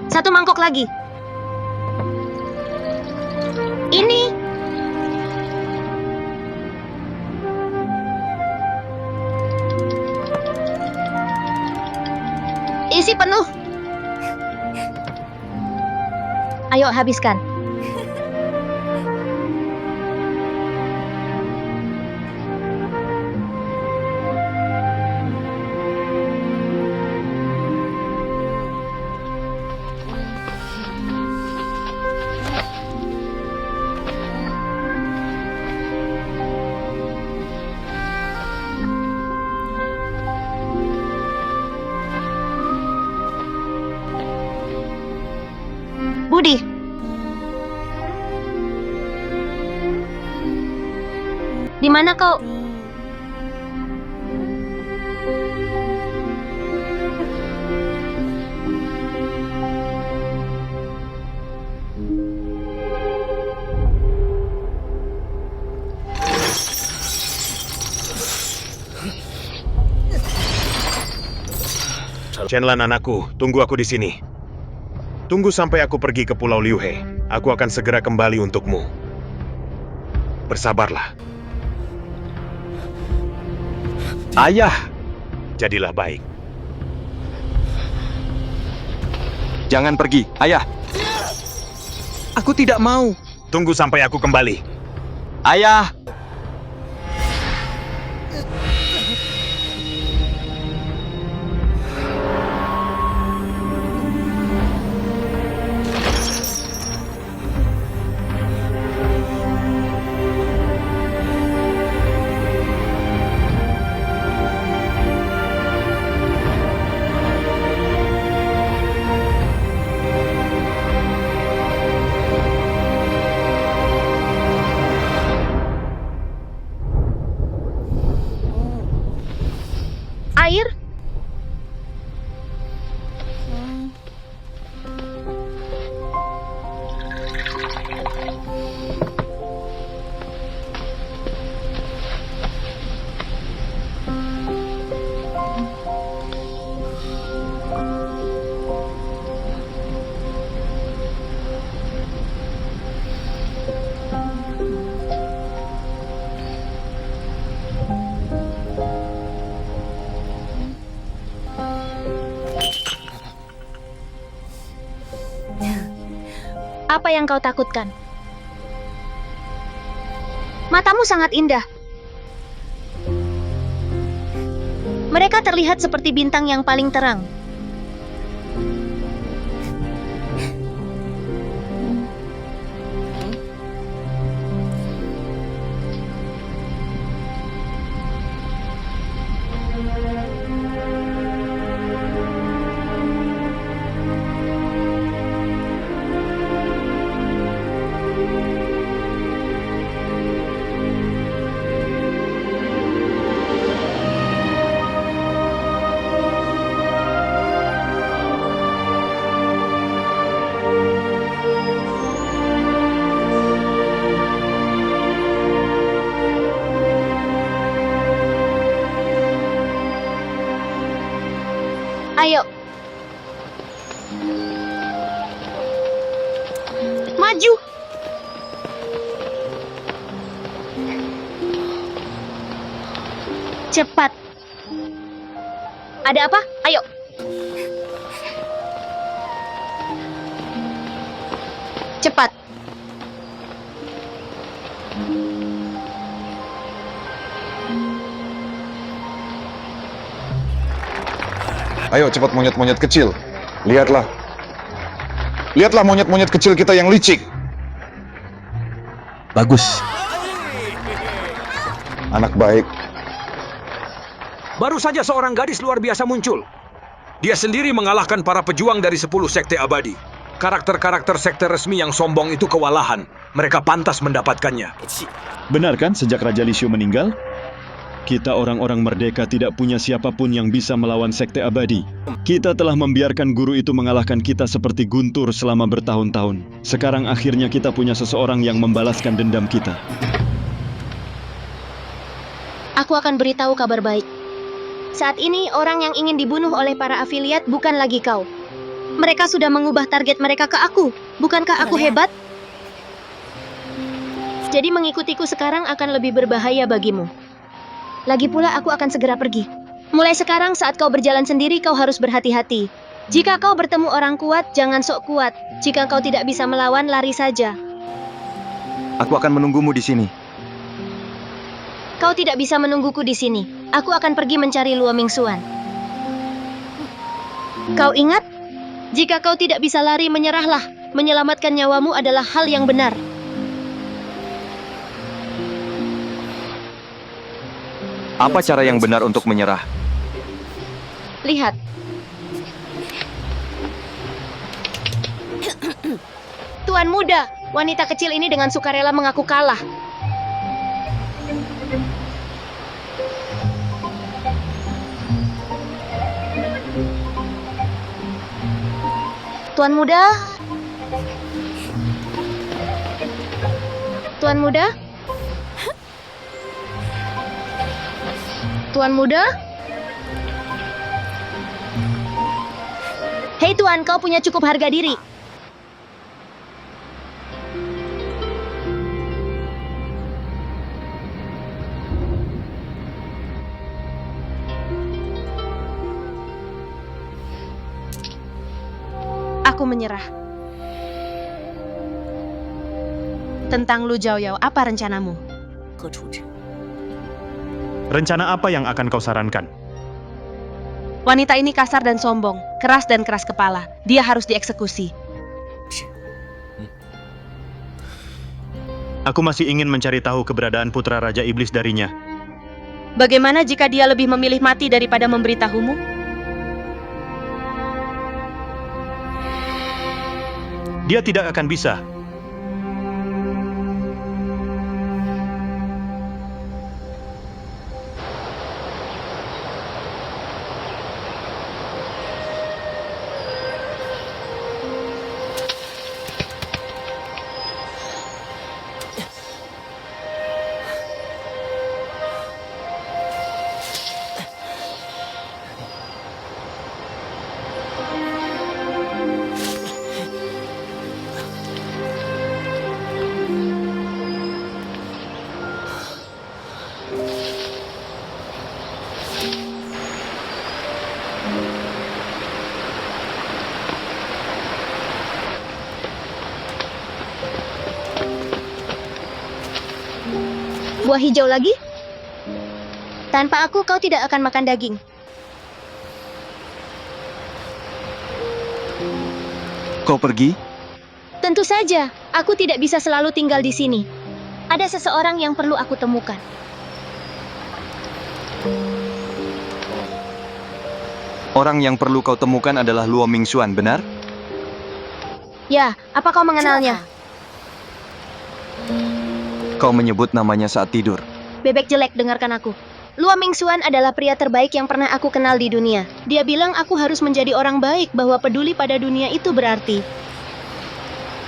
Satu mangkok lagi. Ini. Isi penuh. Ayo habiskan. Budi. Di mana kau? Chenlan anakku, tunggu aku di sini. Tunggu sampai aku pergi ke Pulau Liuhe. Aku akan segera kembali untukmu. Bersabarlah. Ayah! Jadilah baik. Jangan pergi, ayah. Aku tidak mau. Tunggu sampai aku kembali. Ayah! Air? Apa yang kau takutkan? Matamu sangat indah. Mereka terlihat seperti bintang yang paling terang. Ayo. Maju. Cepat. Ada apa? Ayo. Cepat. Ayo cepat monyet-monyet kecil. Lihatlah. Lihatlah monyet-monyet kecil kita yang licik. Bagus. Anak baik. Baru saja seorang gadis luar biasa muncul. Dia sendiri mengalahkan para pejuang dari 10 sekte abadi. Karakter-karakter sekte resmi yang sombong itu kewalahan. Mereka pantas mendapatkannya. Benar kan sejak Raja Lishu meninggal? Kita orang-orang merdeka tidak punya siapapun yang bisa melawan sekte abadi. Kita telah membiarkan guru itu mengalahkan kita seperti guntur selama bertahun-tahun. Sekarang akhirnya kita punya seseorang yang membalaskan dendam kita. Aku akan beritahu kabar baik. Saat ini orang yang ingin dibunuh oleh para afiliat bukan lagi kau. Mereka sudah mengubah target mereka ke aku. Bukankah aku hebat? Jadi mengikutiku sekarang akan lebih berbahaya bagimu. Lagi pula aku akan segera pergi. Mulai sekarang saat kau berjalan sendiri kau harus berhati-hati. Jika kau bertemu orang kuat, jangan sok kuat. Jika kau tidak bisa melawan, lari saja. Aku akan menunggumu di sini. Kau tidak bisa menungguku di sini. Aku akan pergi mencari Luo Mingxuan. Kau ingat? Jika kau tidak bisa lari, menyerahlah. Menyelamatkan nyawamu adalah hal yang benar. Apa cara yang benar untuk menyerah? Lihat. Tuan muda, wanita kecil ini dengan sukarela mengaku kalah. Tuan muda? Tuan muda? Tuan muda? Hei tuan, kau punya cukup harga diri. Aku menyerah. Tentang Lu Zhaoyao, apa rencanamu? Rencana apa yang akan kau sarankan? Wanita ini kasar dan sombong, keras dan keras kepala. Dia harus dieksekusi. Aku masih ingin mencari tahu keberadaan putra Raja Iblis darinya. Bagaimana jika dia lebih memilih mati daripada memberitahumu? Dia tidak akan bisa. Buah hijau lagi? Tanpa aku, kau tidak akan makan daging. Kau pergi? Tentu saja, aku tidak bisa selalu tinggal di sini. Ada seseorang yang perlu aku temukan. Orang yang perlu kau temukan adalah Luo Mingxuan, benar? Ya, apa kau mengenalnya? Kau menyebut namanya saat tidur. Bebek jelek, dengarkan aku. Luo Mingxuan adalah pria terbaik yang pernah aku kenal di dunia. Dia bilang aku harus menjadi orang baik, bahwa peduli pada dunia itu berarti.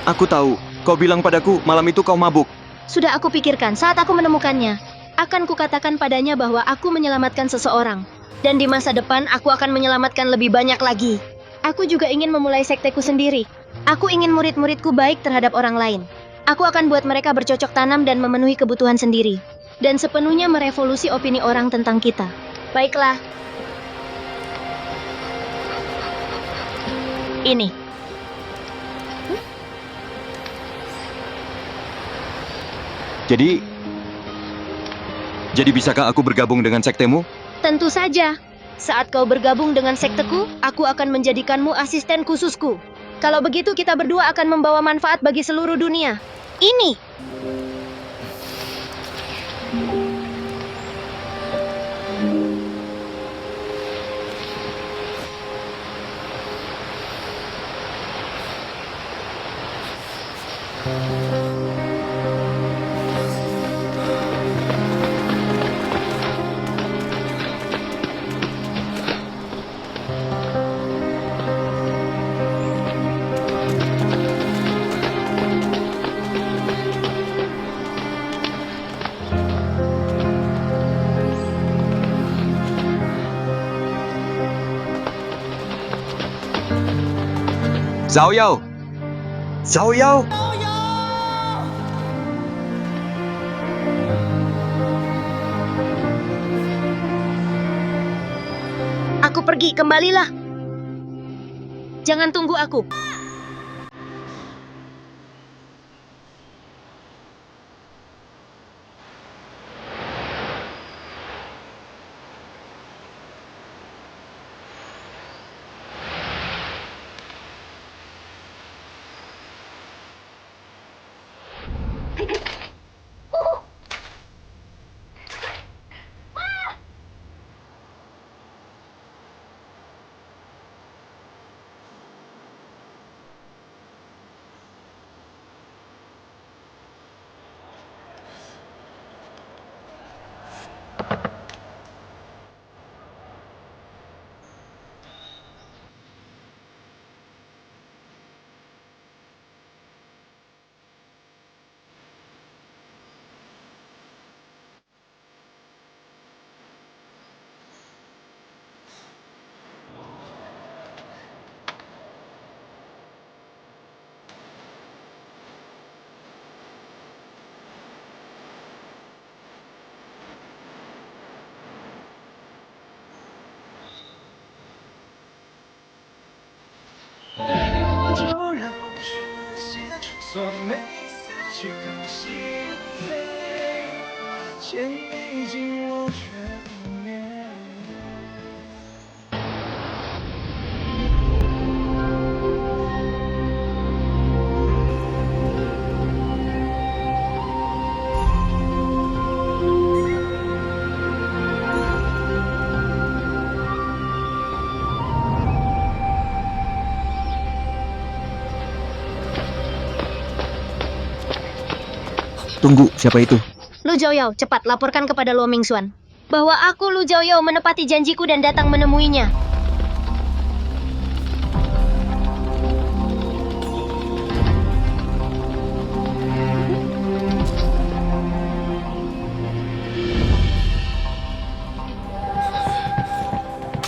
Aku tahu. Kau bilang padaku, malam itu kau mabuk. Sudah aku pikirkan saat aku menemukannya. Akan kukatakan padanya bahwa aku menyelamatkan seseorang. Dan di masa depan, aku akan menyelamatkan lebih banyak lagi. Aku juga ingin memulai sekteku sendiri. Aku ingin murid-muridku baik terhadap orang lain. Aku akan buat mereka bercocok tanam dan memenuhi kebutuhan sendiri. Dan sepenuhnya merevolusi opini orang tentang kita. Baiklah. Ini. Jadi bisakah aku bergabung dengan sektemu? Tentu saja. Saat kau bergabung dengan sekteku, aku akan menjadikanmu asisten khususku. Kalau begitu kita berdua akan membawa manfaat bagi seluruh dunia. Ini. Zhao Yao! Zhao Yao! Aku pergi, kembalilah. Jangan tunggu aku. Tunggu, siapa itu? Lu Zhaoyao, cepat laporkan kepada Luo Mingxuan bahwa aku Lu Zhaoyao menepati janjiku dan datang menemuinya.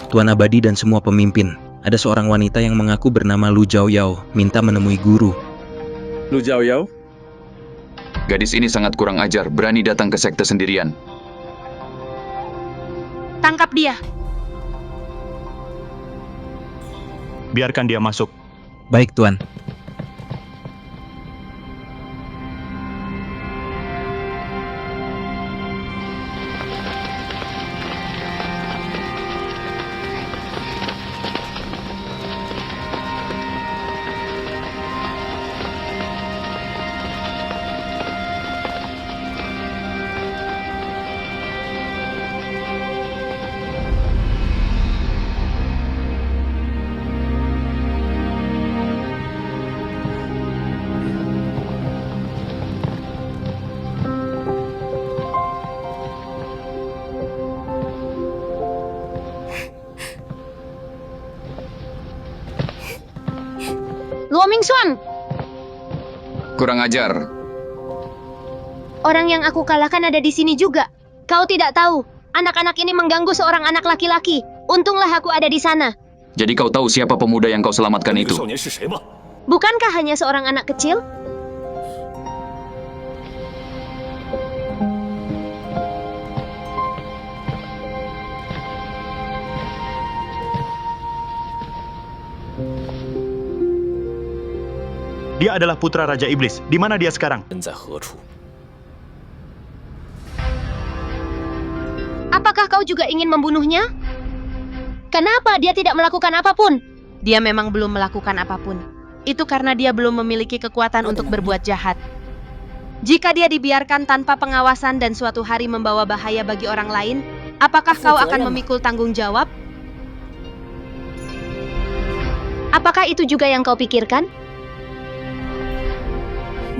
Tuan Abadi dan semua pemimpin, ada seorang wanita yang mengaku bernama Lu Zhaoyao, minta menemui guru. Lu Zhaoyao? Gadis ini sangat kurang ajar, berani datang ke sekte sendirian. Tangkap dia. Biarkan dia masuk. Baik, Tuan. Luo Mingxuan! Kurang ajar. Orang yang aku kalahkan ada di sini juga. Kau tidak tahu. Anak-anak ini mengganggu seorang anak laki-laki. Untunglah aku ada di sana. Jadi kau tahu siapa pemuda yang kau selamatkan itu? Bukankah hanya seorang anak kecil? Dia adalah putra Raja Iblis. Di mana dia sekarang? Apakah kau juga ingin membunuhnya? Kenapa dia tidak melakukan apapun? Dia memang belum melakukan apapun. Itu karena dia belum memiliki kekuatan untuk berbuat jahat. Jika dia dibiarkan tanpa pengawasan dan suatu hari membawa bahaya bagi orang lain, apakah kau akan memikul tanggung jawab? Apakah itu juga yang kau pikirkan?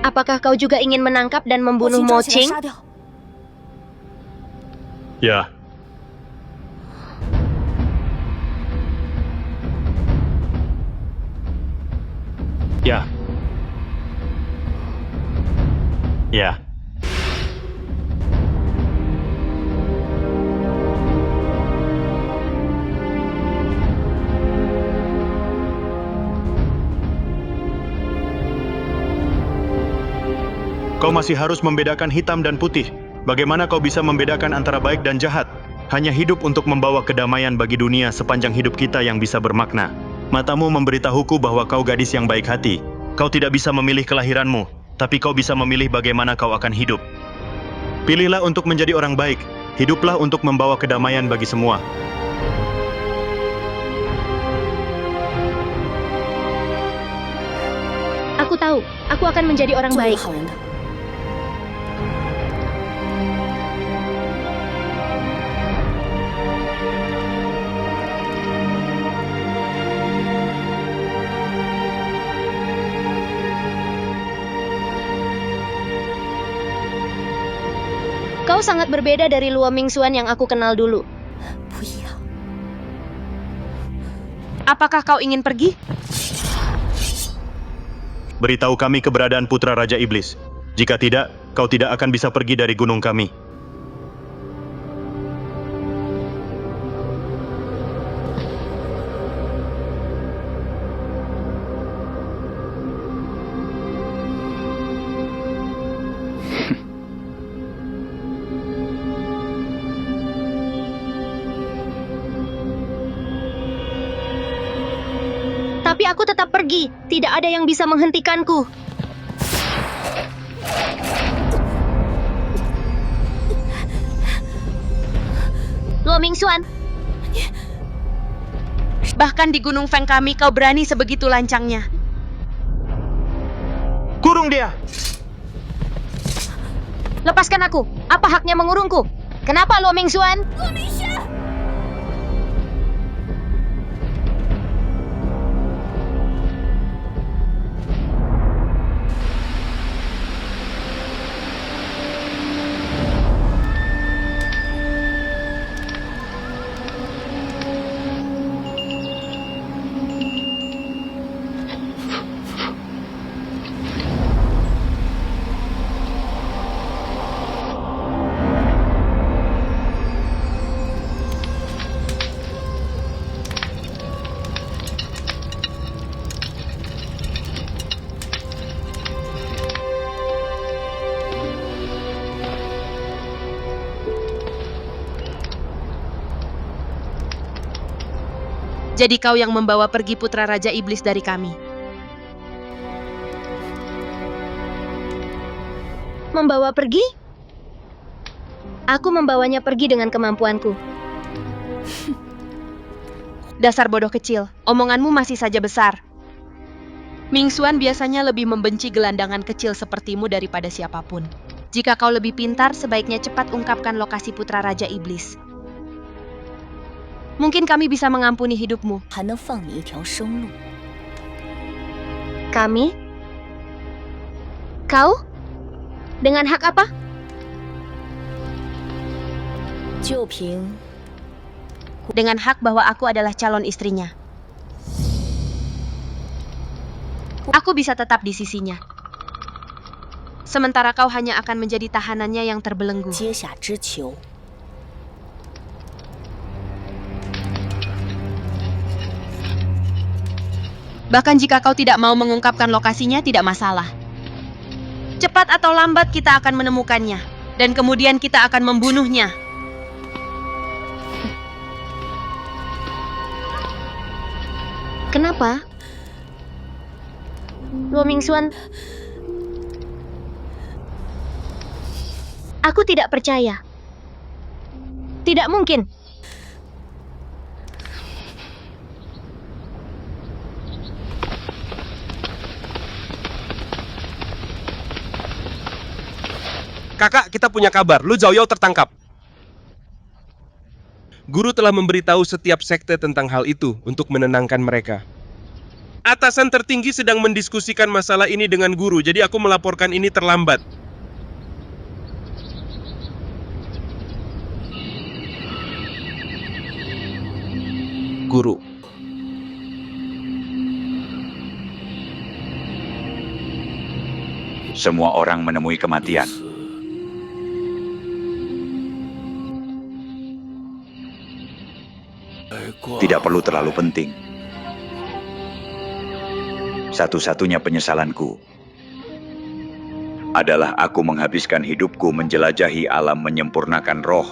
Apakah kau juga ingin menangkap dan membunuh Mo Qing? Ya. Ya. Ya. Kau masih harus membedakan hitam dan putih. Bagaimana kau bisa membedakan antara baik dan jahat? Hanya hidup untuk membawa kedamaian bagi dunia sepanjang hidup kita yang bisa bermakna. Matamu memberitahuku bahwa kau gadis yang baik hati. Kau tidak bisa memilih kelahiranmu, tapi kau bisa memilih bagaimana kau akan hidup. Pilihlah untuk menjadi orang baik. Hiduplah untuk membawa kedamaian bagi semua. Aku tahu, aku akan menjadi orang baik. Kau sangat berbeda dari Luo Mingxuan yang aku kenal dulu. Apakah kau ingin pergi? Beritahu kami keberadaan putra Raja Iblis. Jika tidak, kau tidak akan bisa pergi dari gunung kami. Tapi aku tetap pergi. Tidak ada yang bisa menghentikanku. Luo Mingxuan. Bahkan di Gunung Feng kami kau berani sebegitu lancangnya. Kurung dia! Lepaskan aku. Apa haknya mengurungku? Kenapa Luo Mingxuan? Jadi kau yang membawa pergi putra Raja Iblis dari kami. Membawa pergi? Aku membawanya pergi dengan kemampuanku. Dasar bodoh kecil, omonganmu masih saja besar. Mingxuan biasanya lebih membenci gelandangan kecil sepertimu daripada siapapun. Jika kau lebih pintar, sebaiknya cepat ungkapkan lokasi putra Raja Iblis. Mungkin kami bisa mengampuni hidupmu. Kami? Kau? Dengan hak apa? Dengan hak bahwa aku adalah calon istrinya. Aku bisa tetap di sisinya. Sementara kau hanya akan menjadi tahanannya yang terbelenggu. Bahkan jika kau tidak mau mengungkapkan lokasinya, tidak masalah. Cepat atau lambat kita akan menemukannya, dan kemudian kita akan membunuhnya. Kenapa? Luo Mingxuan, aku tidak percaya. Tidak mungkin. Kakak, kita punya kabar. Lu Zhao Yao tertangkap. Guru telah memberitahu setiap sekte tentang hal itu untuk menenangkan mereka. Atasan tertinggi sedang mendiskusikan masalah ini dengan guru, jadi aku melaporkan ini terlambat. Guru, semua orang menemui kematian. Tidak perlu terlalu penting. Satu-satunya penyesalanku adalah aku menghabiskan hidupku menjelajahi alam menyempurnakan roh.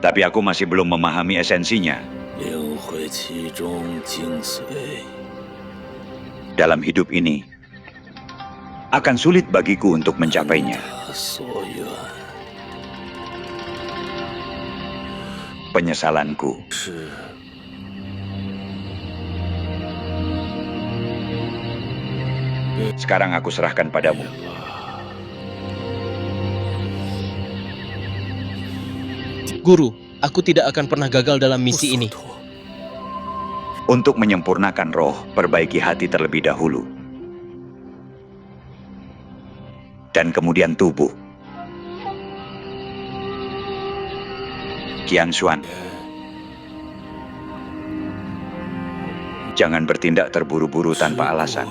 Tapi aku masih belum memahami esensinya. Dalam hidup ini, akan sulit bagiku untuk mencapainya. Penyesalanku sekarang aku serahkan padamu. Guru, aku tidak akan pernah gagal dalam misi ini. Untuk menyempurnakan roh, perbaiki hati terlebih dahulu. Dan kemudian tubuh. Qianshuan, jangan bertindak terburu-buru tanpa alasan.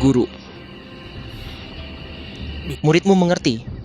Guru, muridmu mengerti.